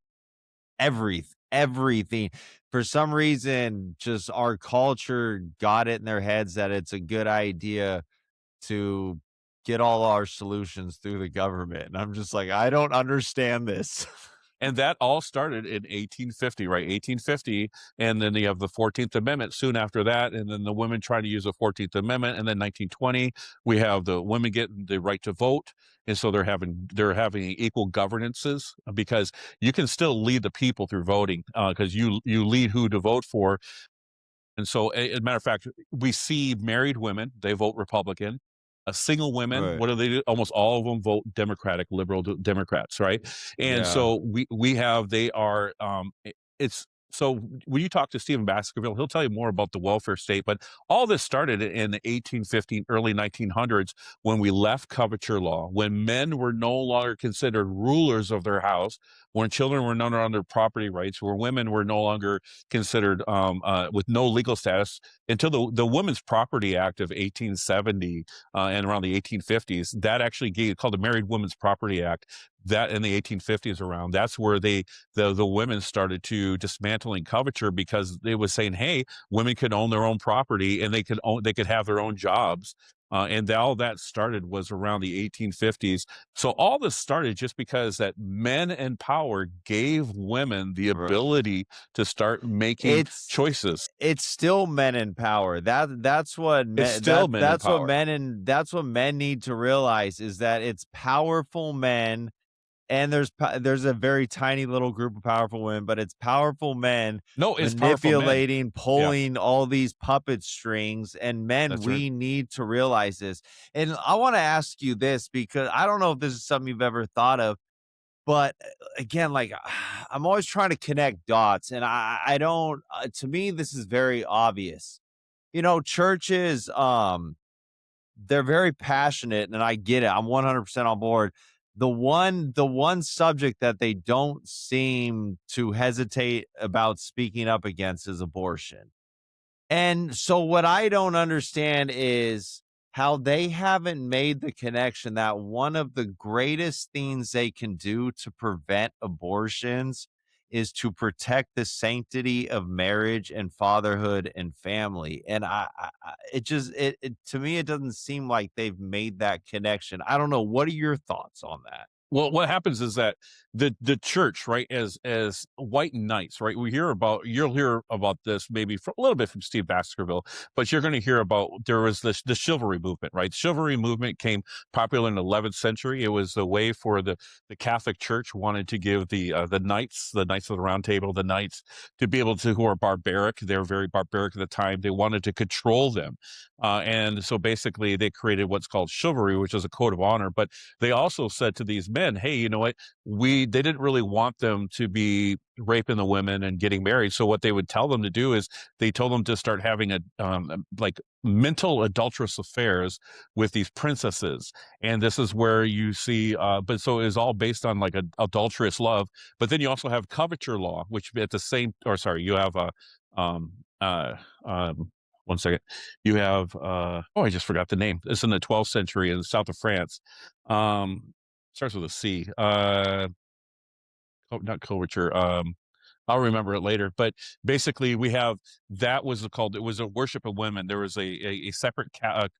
everything. For some reason, just our culture got it in their heads that it's a good idea to get all our solutions through the government. And I'm just like, I don't understand this. And that all started in 1850, right? 1850, and then you have the 14th Amendment soon after that, and then the women trying to use the 14th Amendment, and then 1920, we have the women getting the right to vote, and so they're having equal governances because you can still lead the people through voting because you lead who to vote for. And so, as a matter of fact, we see married women, they vote Republican. Single women, Right. what do they do? Almost all of them vote Democratic, liberal Democrats, right? And Yeah. so we have they are it's so when you talk to Stephen Baskerville, he'll tell you more about the welfare state. But all this started in the 1815, early 1900s when we left coverture law, when men were no longer considered rulers of their house, when children were no longer under property rights, where women were no longer considered with no legal status until the Women's Property Act of 1870 and around the 1850s. That actually gave called the Married Women's Property Act. That in the 1850s around, that's where the women started to dismantling coverture because they was saying, hey, women could own their own property and they could have their own jobs. And all that started was around the 1850s. So all this started just because that men in power gave women the Right. ability to start making It's choices. it's still men in power. That's what It's still men in power. that's what men need to realize is that it's powerful men, and there's a very tiny little group of powerful women, but it's powerful men No, it's powerful men. manipulating, Yeah, pulling all these puppet strings, and men, that's right. we need to realize this. And I wanna ask you this because I don't know if this is something you've ever thought of, but, again, like, I'm always trying to connect dots, and I don't to me, this is very obvious. You know, churches, they're very passionate, and I get it. I'm 100% on board. The one subject that they don't seem to hesitate about speaking up against is abortion. And so what I don't understand is how they haven't made the connection that one of the greatest things they can do to prevent abortions is to protect the sanctity of marriage and fatherhood and family. And it just it to me it doesn't seem like they've made that connection. I don't know. What are your thoughts on that? Well, what happens is that the church, right, as white knights, right? You'll hear about this maybe for a little bit from Steve Baskerville, but you're going to hear about there was this the chivalry movement, right? Chivalry movement came popular in the 11th century. It was a way for the Catholic Church wanted to give the knights of the Round Table, the knights to be able to who are barbaric. They were very barbaric at the time. They wanted to control them, and so basically they created what's called chivalry, which is a code of honor, but they also said to these men, "Hey, you know what? They didn't really want them to be raping the women and getting married. So what they would tell them to do is they told them to start having like mental adulterous affairs with these princesses. And this is where you see, but so it's all based on like adulterous love. But then you also have coverture law, which at the same, or sorry, you have um, uh, um, one second. You have, oh, I just forgot the name. It's in the 12th century in the south of France. Starts with a C. Not coverture. I'll remember it later. But basically, we have that was called. It was a worship of women. There was a separate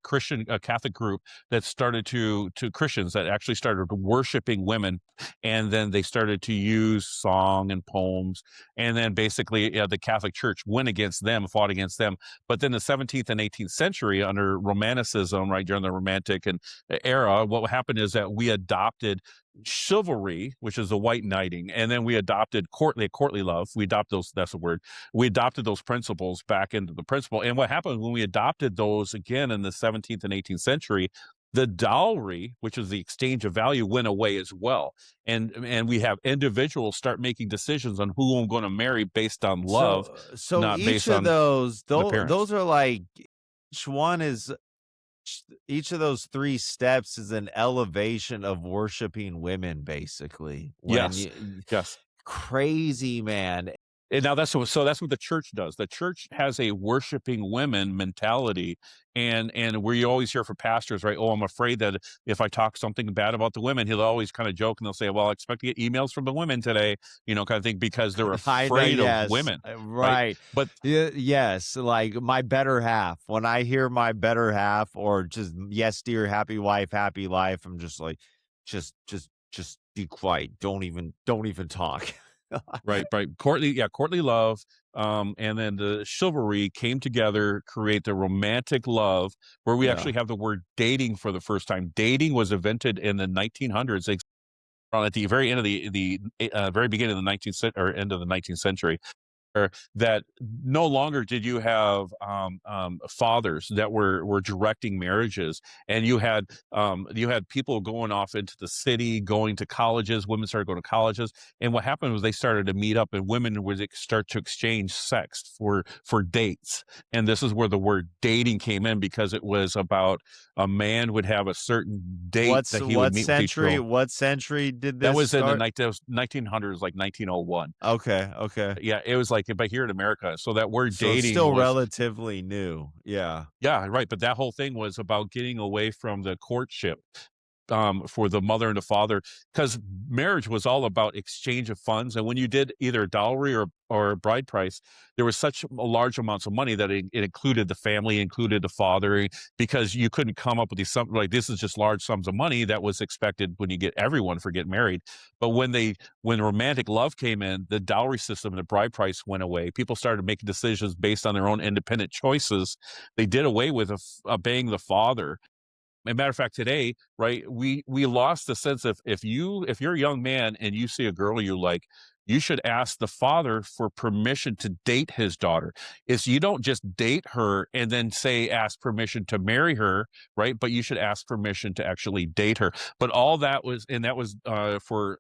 Christian Catholic group that started to Christians that actually started worshiping women, and then they started to use song and poems, and then basically the Catholic Church went against them, fought against them. But then the 17th and 18th century, under Romanticism, right during the Romantic and era, what happened is that we adopted chivalry, which is the white knighting, and then we adopted courtly love. We adopt those. That's the word. We adopted those principles back into the principle. And what happened when we adopted those again in the 17th and 18th century? the dowry, which is the exchange of value, went away as well. And we have individuals start making decisions on who I'm going to marry based on love, So not each based of on those, the parents. those are like, each one is, each of those 3 steps is an elevation of worshiping women, basically. When Yes. you Yes. crazy, man. And now that's what the church does. The church has a worshiping women mentality, and where you always hear from pastors, right? Oh, I'm afraid that if I talk something bad about the women, he'll always kind of joke and they'll say, "Well, I expect to get emails from the women today," kind of thing, because they're I know, afraid of yes, women, right? right. But Yes, like, my better half. When I hear my better half or just, "Yes, dear, happy wife, happy life," I'm just like, "Just be quiet. Don't even talk." right, right. Courtney, yeah, Courtney Love, and then the chivalry came together, create the romantic love, where we Yeah. actually have the word dating for the first time. Dating was invented in the 1900s, at the very end of the very beginning of the 19th or end of the 19th century, that no longer did you have fathers that were directing marriages, and you had people going off into the city, going to colleges. Women started going to colleges, and what happened was they started to meet up, and women would start to exchange sex for dates. And this is where the word dating came in, because it was about a man would have a certain date What's that he would what meet with each century girl. what century did That this was in the start? 1900s, like 1901. Okay, okay. Yeah, it was like, but here in America, so that word So it's dating still was, relatively new. Yeah. yeah, right, but that whole thing was about getting away from the courtship, for the mother and the father, because marriage was all about exchange of funds. And when you did either a dowry or a bride price, there was such a large amounts of money that it included the family, included the father, because you couldn't come up with these sum like, this is just large sums of money that was expected when you get everyone for getting married. But when romantic love came in, the dowry system and the bride price went away. People started making decisions based on their own independent choices. They did away with obeying the father. As a matter of fact, today, right, we lost the sense of, if you're a young man and you see a girl you like, you should ask the father for permission to date his daughter. Is You don't just date her and then say ask permission to marry her, right? But you should ask permission to actually date her. But all that was, and that was for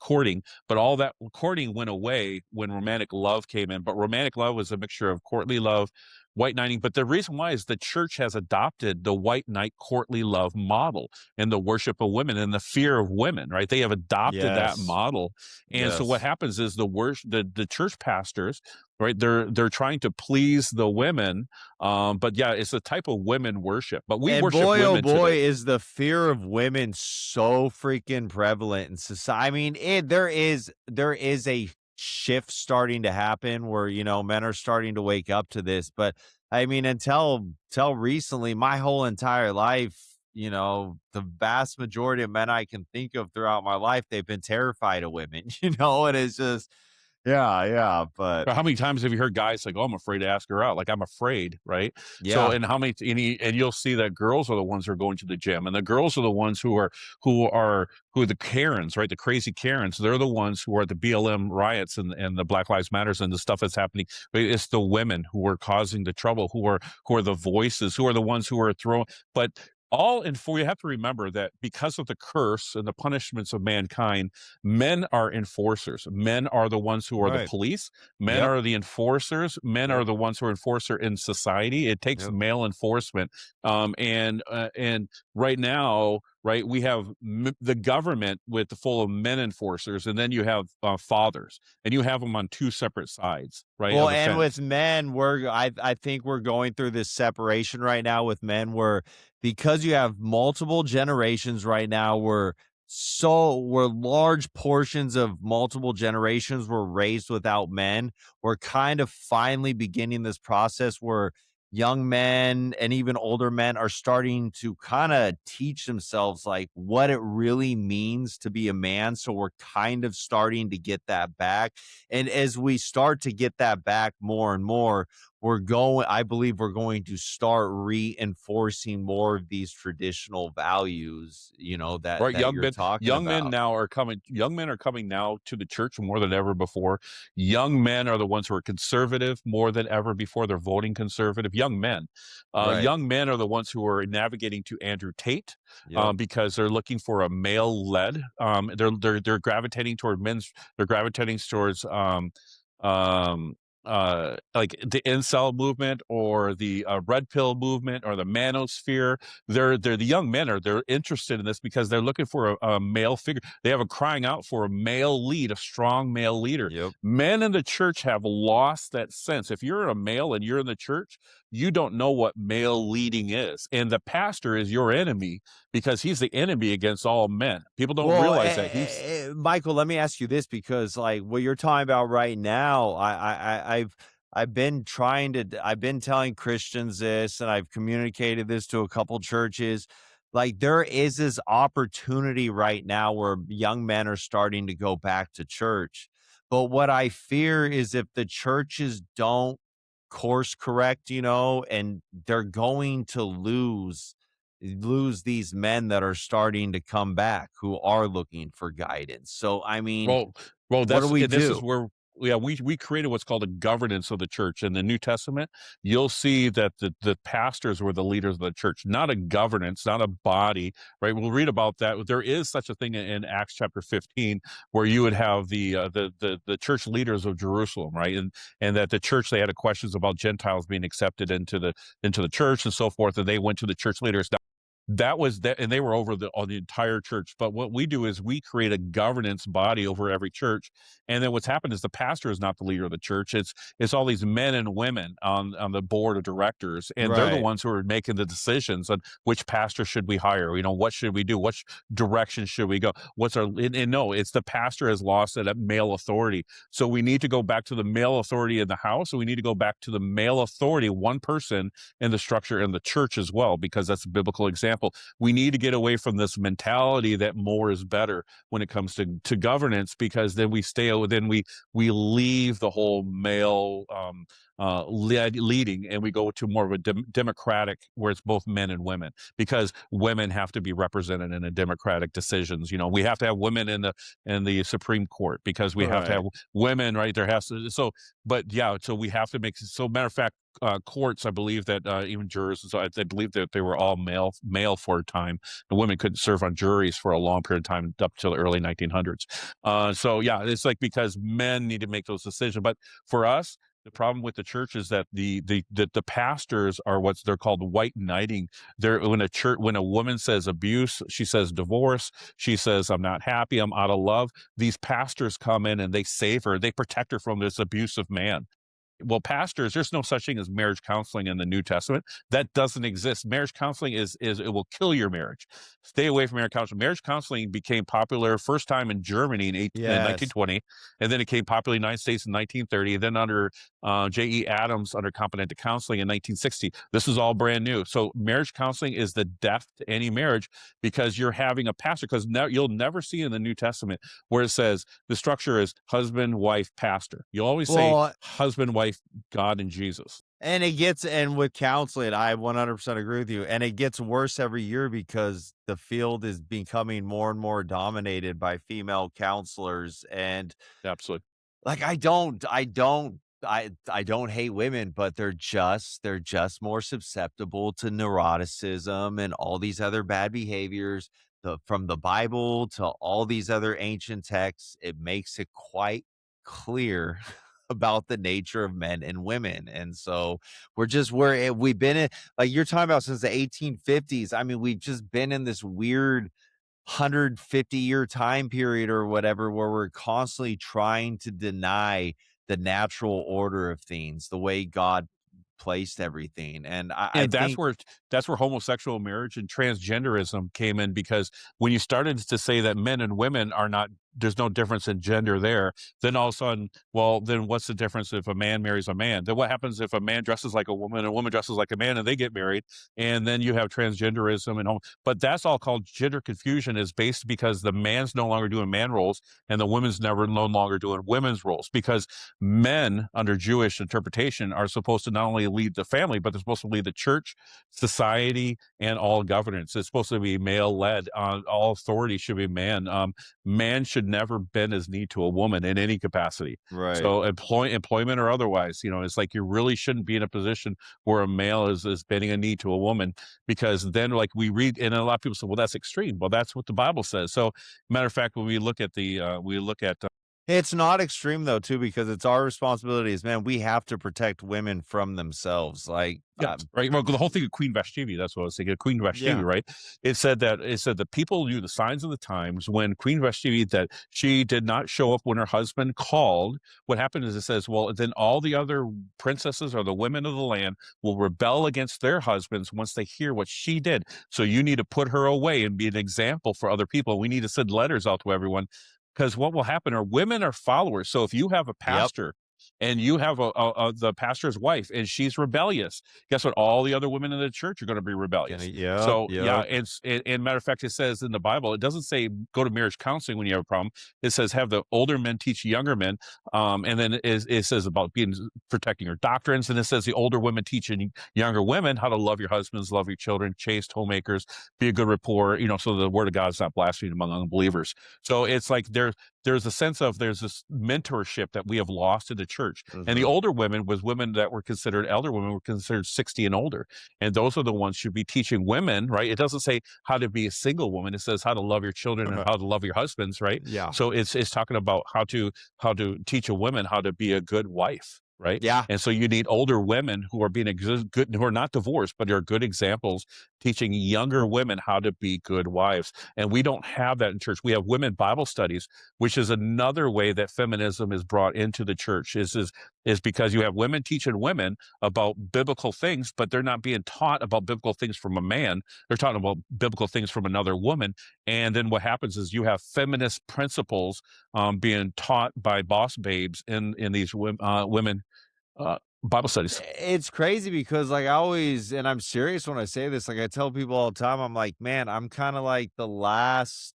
courting. But all that courting went away when romantic love came in. But romantic love was a mixture of courtly love, white knighting. But the reason why is the church has adopted the white knight courtly love model and the worship of women and the fear of women, right? They have adopted that Yes. model. And so what Yes. happens is the church pastors, right, they're trying to please the women. But yeah, it's a type of women worship. But we And worship boy, oh women boy, today. is the fear of women so freaking prevalent in society. I mean, there is a shift starting to happen where, men are starting to wake up to this. But I mean, until recently, my whole entire life, the vast majority of men I can think of throughout my life, they've been terrified of women, and it's just, yeah, yeah. But But how many times have you heard guys like, "Oh, I'm afraid to ask her out." Like, I'm afraid, right? So, yeah, and how many, and you'll see that girls are the ones who are going to the gym, and the girls are the ones who are the Karens, right? The crazy Karens. They're the ones who are the BLM riots and the Black Lives Matters and the stuff that's happening. But it's the women who are causing the trouble, who are the voices, who are the ones who are throwing. But all in for you have to remember that because of the curse and the punishments of mankind, men are enforcers. Men are the ones who are the right. police. Men Yep. are the enforcers. Men are Yep. the ones who are enforcer in society. It takes Yep. male enforcement. And right now, right, we have the government with the full of men enforcers, and then you have fathers, and you have them on two separate sides, right, of Well, the and with fence. men, I think we're going through this separation right now with men where, because you have multiple generations right now where large portions of multiple generations were raised without men. We're kind of finally beginning this process where young men and even older men are starting to kind of teach themselves like what it really means to be a man. So we're kind of starting to get that back. And as we start to get that back more and more, I believe we're going to start reinforcing more of these traditional values, Right, that you're talking about. young men are coming now to the church more than ever before. Young men are the ones who are conservative more than ever before. They're voting conservative. Young men. Right. Young men are the ones who are navigating to Andrew Tate, Yep. because they're looking for a male-led, they're gravitating toward men's they're gravitating towards, um, like the incel movement or the, red pill movement or the manosphere. They're the young men are they're interested in this because they're looking for a male figure. They have a crying out for a male lead, a strong male leader. Yep. Men in the church have lost that sense. If you're a male and you're in the church, you don't know what male leading is. And the pastor is your enemy because he's the enemy against all men. People don't Well, realize that he's Michael, let me ask you this because, like, what you're talking about right now, I've been I've been telling Christians this, and I've communicated this to a couple churches. Like, there is this opportunity right now where young men are starting to go back to church. But what I fear is if the churches don't course correct, and they're going to lose these men that are starting to come back who are looking for guidance. So, I mean, Well well, what do we this is do? where yeah, we created what's called a governance of the church. In the New Testament, you'll see that the pastors were the leaders of the church, not a governance, not a body, right? We'll read about that. There is such a thing in Acts chapter 15 where you would have the church leaders of Jerusalem, right? And that the church, they had questions about Gentiles being accepted into the church and so forth, and they went to the church leaders. That was that, and they were over on the entire church. But what we do is we create a governance body over every church, and then what's happened is the pastor is not the leader of the church. It's all these men and women on the board of directors, and they're the Right. ones who are making the decisions on which pastor should we hire. What should we do? Which direction should we go? What's our and no, it's the pastor has lost that male authority. So we need to go back to the male authority in the house, and we need to go back to the male authority, one person in the structure in the church as well, because that's a biblical example. We need to get away from this mentality that more is better when it comes to governance, because then we leave the whole male leading, and we go to more of a democratic where it's both men and women, because women have to be represented in a democratic decisions. We have to have women in the Supreme Court because we have to have Right. women, right? There has to so but yeah, so we have to make so matter of fact, courts, I believe that even jurors, and so I believe that they were all male for a time. The women couldn't serve on juries for a long period of time up till the early 1900s. So yeah, it's like because men need to make those decisions. But for us, the problem with the church is that the pastors are what's they're called white knighting. They're when a woman says abuse, she says divorce, she says I'm not happy, I'm out of love. These pastors come in and they save her, they protect her from this abusive man. Well, pastors, there's no such thing as marriage counseling in the New Testament. That doesn't exist. Marriage counseling is it will kill your marriage. Stay away from marriage counseling. Marriage counseling became popular first time in Germany in Yes. 1920, and then it came popular in the United States in 1930, and then under J.E. Adams under Continental Counseling in 1960. This is all brand new. So marriage counseling is the death to any marriage because you're having a pastor. Because you'll never see in the New Testament where it says the structure is husband, wife, pastor. You always say Well, husband, wife, God, and Jesus. and with counseling, I 100% agree with you. And it gets worse every year because the field is becoming more and more dominated by female counselors. And Absolutely. like, I don't hate women, but they're just more susceptible to neuroticism and all these other bad behaviors. From the Bible to all these other ancient texts, it makes it quite clear about the nature of men and women. And so we've been in, like you're talking about, since the 1850s. I mean, we've just been in this weird 150-year time period or whatever, where we're constantly trying to deny the natural order of things, the way God placed everything. And I And think that's where homosexual marriage and transgenderism came in, because when you started to say that men and women are not there's no difference in gender there. Then all of a sudden, well, then what's the difference if a man marries a man? Then what happens if a man dresses like a woman and a woman dresses like a man and they get married? And then you have transgenderism and all. But that's all called gender confusion, is based because the man's no longer doing man roles and the women's never no longer doing women's roles, because men under Jewish interpretation are supposed to not only lead the family, but they're supposed to lead the church, society, and all governance. It's supposed to be male led. All authority should be man. Man should never bend his knee to a woman in any capacity. Right. So employment or otherwise, it's like you really shouldn't be in a position where a male is bending a knee to a woman, because then like we read, and a lot of people say, well, that's extreme. Well, that's what the Bible says. So matter of fact, when we look at It's not extreme though, too, because it's our responsibility as men. We have to protect women from themselves. Like, yes, right. Well, the whole thing of Queen Vashti, that's what I was thinking. Queen Vashti, yeah. right? It said that people knew the signs of the times when Queen Vashti, that she did not show up when her husband called. What happened is, it says, well, then all the other princesses or the women of the land will rebel against their husbands once they hear what she did. So you need to put her away and be an example for other people. We need to send letters out to everyone, because what will happen are women are followers. So if you have a Yep. pastor and you have the pastor's wife and she's rebellious, guess what? All the other women in the church are going to be rebellious. Yep. So yeah, Yep. and matter of fact, it says in the Bible, it doesn't say go to marriage counseling when you have a problem. It says have the older men teach younger men, and then it says about being protecting your doctrines, and it says the older women teaching younger women how to love your husbands, love your children, chaste homemakers, be a good rapport, so the word of God is not blasphemed among unbelievers. So it's like there's a sense of, there's this mentorship that we have lost in the church. And the Mhm. older women was women that were considered, elder women were considered 60 and older. And those are the ones should be teaching women, right? It doesn't say how to be a single woman. It says how to love your children and how to love your husbands, right? Yeah. So it's talking about how to teach a woman how to be a good wife. Right. Yeah. And so you need older women who are being good, who are not divorced, but are good examples, teaching younger women how to be good wives. And we don't have that in church. We have women Bible studies, which is another way that feminism is brought into the church, is because you have women teaching women about biblical things, but they're not being taught about biblical things from a man. They're talking about biblical things from another woman. And then what happens is you have feminist principles being taught by boss babes in these women Bible studies. It's crazy because, like, I always, and I'm serious when I say this, like, I tell people all the time, I'm like, man, I'm kind of like the last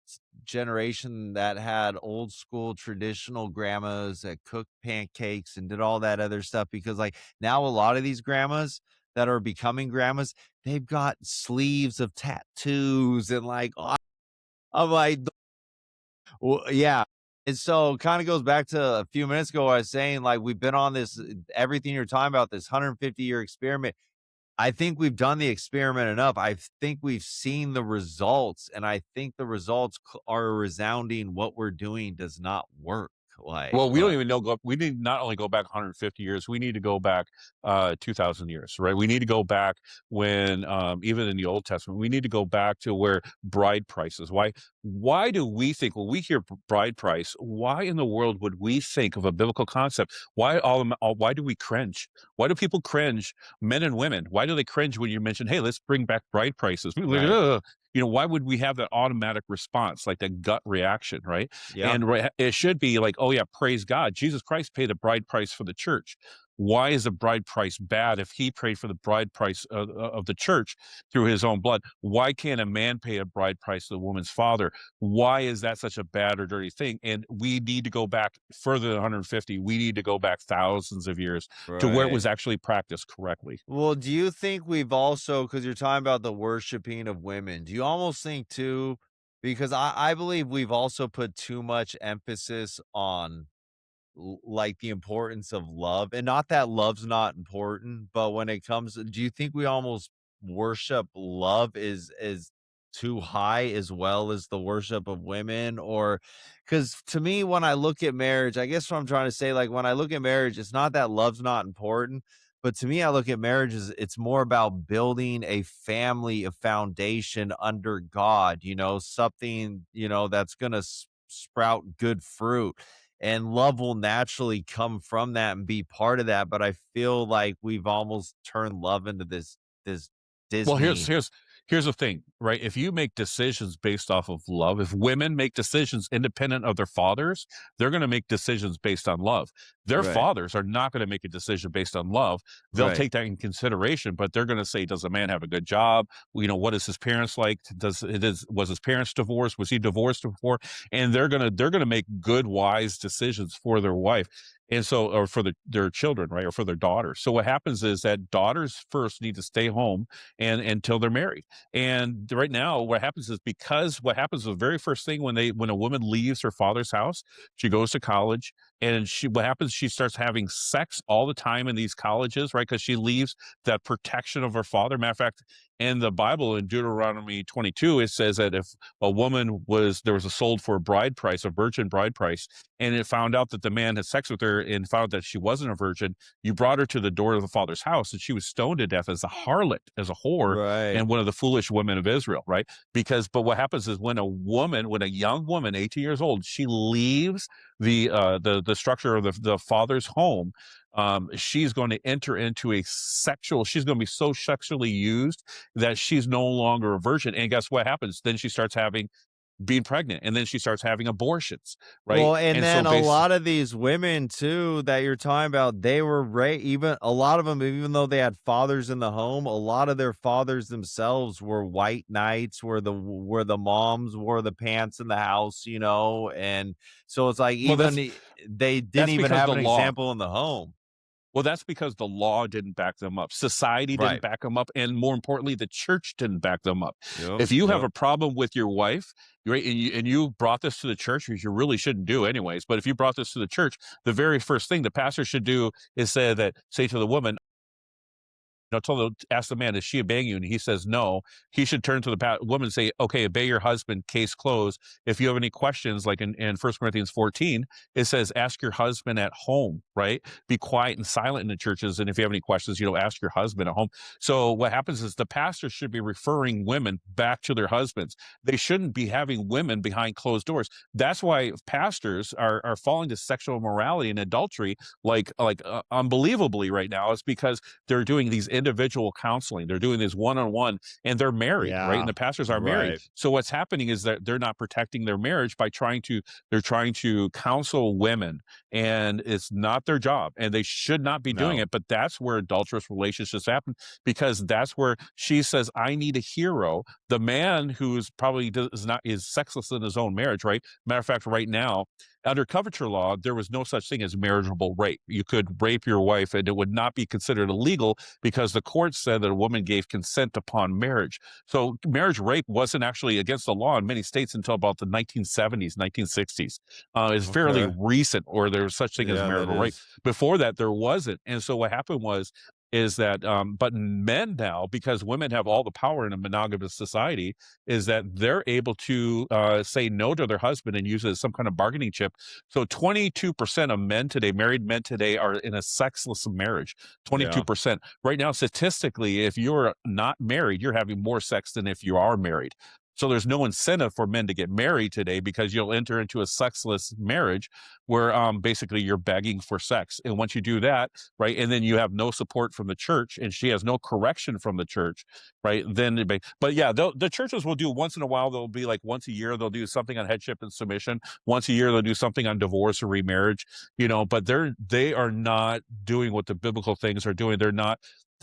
generation that had old school traditional grandmas that cooked pancakes and did all that other stuff. Because, like, now a lot of these grandmas that are becoming grandmas, they've got sleeves of tattoos and like, I'm like, well, yeah. And so kind of goes back to a few minutes ago, I was saying, like, we've been on this, everything you're talking about, this 150-year experiment. I think we've done the experiment enough. I think we've seen the results, and I think the results are resounding. What we're doing does not work. Well, we don't even know. We need not only go back 150 years. We need to go back 2,000 years, right? We need to go back when, even in the Old Testament, we need to go back to where bride prices. Why do we think when we hear bride price? Why in the world would we think of a biblical concept? Why do we cringe? Why do people cringe? Men and women. Why do they cringe when you mention, "Hey, let's bring back bride prices"? We're like, Right. ugh. Why would we have that automatic response, like that gut reaction, right? Yeah. And it should be like, oh yeah, praise God. Jesus Christ paid the bride price for the church. Why is the bride price bad if he paid for the bride price of the church through his own blood? Why can't a man pay a bride price to the woman's father? Why is that such a bad or dirty thing? And we need to go back further than 150. We need to go back thousands of years to where it Right. was actually practiced correctly. Well, do you think we've also, because you're talking about the worshiping of women, do you almost think too, because I believe we've also put too much emphasis on like the importance of love, and not that love's not important, but when it comes, do you think we almost worship love is too high as well as the worship of women? Or because to me, when I look at marriage, I guess what I'm trying to say, like, when I look at marriage, it's not that love's not important, but to me, I look at marriage as it's more about building a family, a foundation under God, something, that's gonna sprout good fruit, and love will naturally come from that and be part of that. But I feel like we've almost turned love into this Well, here's Disney. here's here's the thing, right? If you make decisions based off of love, if women make decisions independent of their fathers, they're going to make decisions based on love. Their Right. fathers are not going to make a decision based on love. They'll Right. take that in consideration, but they're going to say, does a man have a good job? What is his parents like? Was his parents divorced? Was he divorced before? And they're gonna make good, wise decisions for their wife. And so, or for their children, right? Or for their daughters. So what happens is that daughters first need to stay home and until they're married. And right now, what happens is, because what happens, the very first thing when a woman leaves her father's house, she goes to college, and what happens, she starts having sex all the time in these colleges, right? Because she leaves that protection of her father. Matter of fact, in the Bible, in Deuteronomy 22, it says that if a woman there was a sold for a bride price, a virgin bride price, and it found out that the man had sex with her and found out that she wasn't a virgin, you brought her to the door of the father's house, and she was stoned to death as a harlot, as a whore, Right. and one of the foolish women of Israel, right? But what happens is, when a young woman, 18 years old, she leaves the structure of the father's home, she's going to enter into she's going to be so sexually used that she's no longer a virgin. And guess what happens? Then she starts being pregnant, and then she starts having abortions, right? Well, and And so then a base lot of these women too that you're talking about, they were even a lot of them, even though they had fathers in the home, a lot of their fathers themselves were white knights, where the moms wore the pants in the house, and so it's like well, they didn't that's even because have the an law example in the home. Well, that's because the law didn't back them up. Society didn't Right. back them up, and more importantly, the church didn't back them up. Yep. If you have Yep. a problem with your wife, right, and you brought this to the church, which you really shouldn't do anyways, but if you brought this to the church, the very first thing the pastor should do is say to the woman, ask the man, is she obeying you? And he says no. He should turn to the woman and say, okay, obey your husband, case closed. If you have any questions, like in 1 Corinthians 14, it says, ask your husband at home, right? Be quiet and silent in the churches. And if you have any questions, ask your husband at home. So what happens is the pastor should be referring women back to their husbands. They shouldn't be having women behind closed doors. That's why pastors are falling to sexual immorality and adultery unbelievably right now. Is because they're doing these individual counseling. They're doing this one-on-one, and they're married, right? And Yeah. the pastors are married. Right. So what's happening is that they're not protecting their marriage by they're trying to counsel women, and it's not their job, and they should not be doing No. it. But that's where adulterous relationships happen, because that's where she says, I need a hero. The man who's probably is sexless in his own marriage, right? Matter of fact, right now, under coverture law, there was no such thing as marriageable rape. You could rape your wife, and it would not be considered illegal, because the court said that a woman gave consent upon marriage. So marriage rape wasn't actually against the law in many states until about the 1970s, 1960s. It's fairly Okay. recent where there was such thing as Yeah, that marital rape. is. Before that, there wasn't. And so what happened is that but men now, because women have all the power in a monogamous society, is that they're able to say no to their husband and use it as some kind of bargaining chip. So 22% of married men today, are in a sexless marriage. Yeah. 22%. Right now, statistically, if you're not married, you're having more sex than if you are married. So there's no incentive for men to get married today, because you'll enter into a sexless marriage where basically you're begging for sex. And once you do that, right, and then you have no support from the church, and she has no correction from the church, right? But yeah, the churches will do once in a while. They'll be like once a year, they'll do something on headship and submission. Once a year, they'll do something on divorce or remarriage, but they are not doing what the biblical things are doing. They're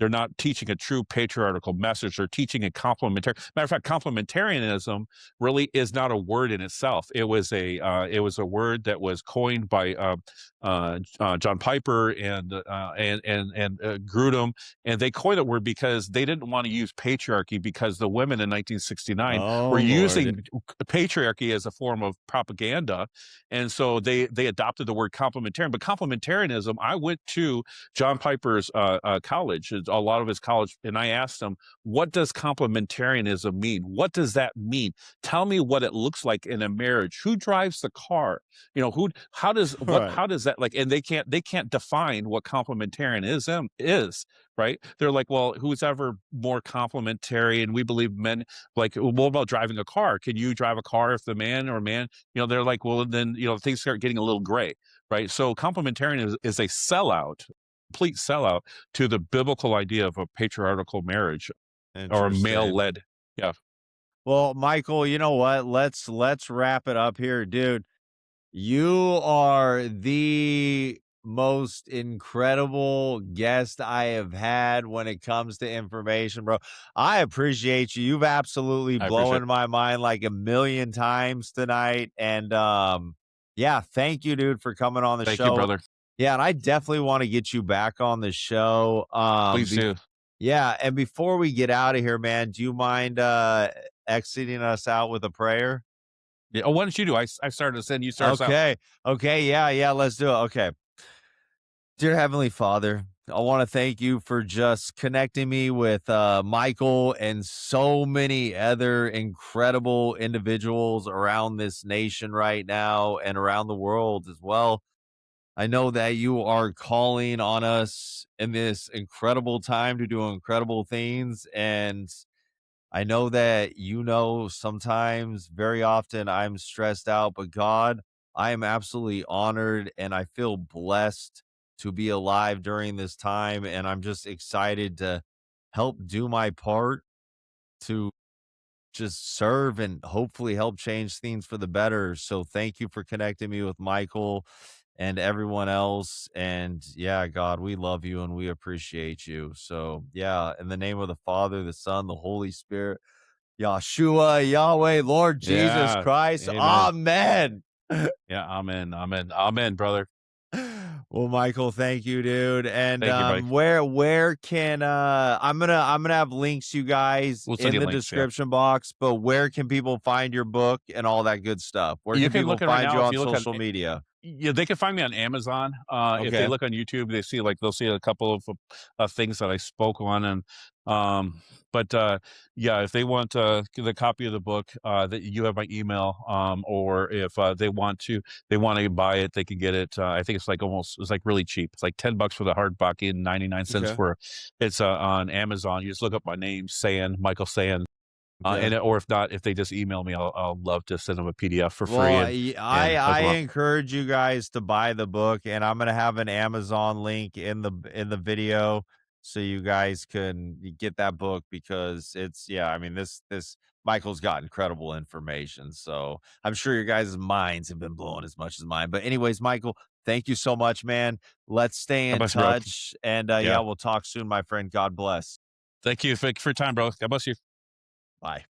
not teaching a true patriarchal message. They're teaching a complementary. Matter of fact, complementarianism really is not a word in itself. It was a word that was coined by John Piper and Grudem, and they coined that word because they didn't want to use patriarchy, because the women in 1969 were Oh, Lord. using patriarchy as a form of propaganda, and so they adopted the word complementarian. But complementarianism, I went to John Piper's college, a lot of his college, and I asked him, what does complementarianism mean? What does that mean? Tell me what it looks like in a marriage. Who drives the car? How does that, like, and they can't define what complementarianism is, right? They're like, well, who's ever more complementary? And we believe men, like, what about driving a car? Can you drive a car if the man, they're like, well, then, things start getting a little gray, right? So complementarian is a sellout, complete sellout to the biblical idea of a patriarchal marriage, or a Interesting. male led. Yeah, Well, Michael, you know what? Let's wrap it up here, dude. You are the most incredible guest I have had when it comes to information, bro. I appreciate you. You've absolutely I appreciate blown it. my mind like a million times tonight. And yeah, thank you, dude, for coming on the Thank you, show. brother. Yeah, and I definitely want to get you back on the show. Please do. Yeah, and before we get out of here, man, do you mind exiting us out with a prayer? Yeah. Oh, why don't you do? I started to send you start us out. Okay. Okay. Yeah. Yeah. Let's do it. Okay. Dear Heavenly Father, I want to thank you for just connecting me with Michael and so many other incredible individuals around this nation right now and around the world as well. I know that you are calling on us in this incredible time to do incredible things. And I know that sometimes, very often, I'm stressed out, but God, I am absolutely honored and I feel blessed to be alive during this time. And I'm just excited to help do my part to just serve and hopefully help change things for the better. So thank you for connecting me with Michael and everyone else. And yeah, God, we love you and we appreciate you. So yeah, in the name of the Father, the Son, the Holy Spirit. Yahshua, Yahweh, Lord Jesus Yeah. Christ. Amen. Amen. Yeah. Amen. Amen. Amen, brother. Well, Michael, thank you, dude. And Thank you, buddy. where can I'm gonna have links you guys We'll send in you the links. Yeah. description box, but where can people find your book and all that good stuff? Where You can can people look at right find now you if on you look at social media? yeah, they can find me on Amazon. If they Okay. look on YouTube, they see like they'll see a couple of things that I spoke on, and but yeah, if they want the copy of the book, that you have my email, or if they want to buy it, they can get it. I think it's like really cheap. It's like $10 for the hardback and 99 cents Okay. for it's on Amazon. You just look up my name, Sayen, Michael Sayen. Okay. Or if not, if they just email me, I'll love to send them a PDF for Well, free and help I them out. encourage you guys to buy the book, and I'm gonna have an Amazon link in the video so you guys can get that book because it's yeah, I mean this Michael's got incredible information. So I'm sure your guys' minds have been blown as much as mine. But anyways, Michael, thank you so much, man. Let's stay God in bless you, bro. touch. And yeah, Yeah. we'll talk soon, my friend. God bless. Thank you for your time, bro. God bless you. Bye.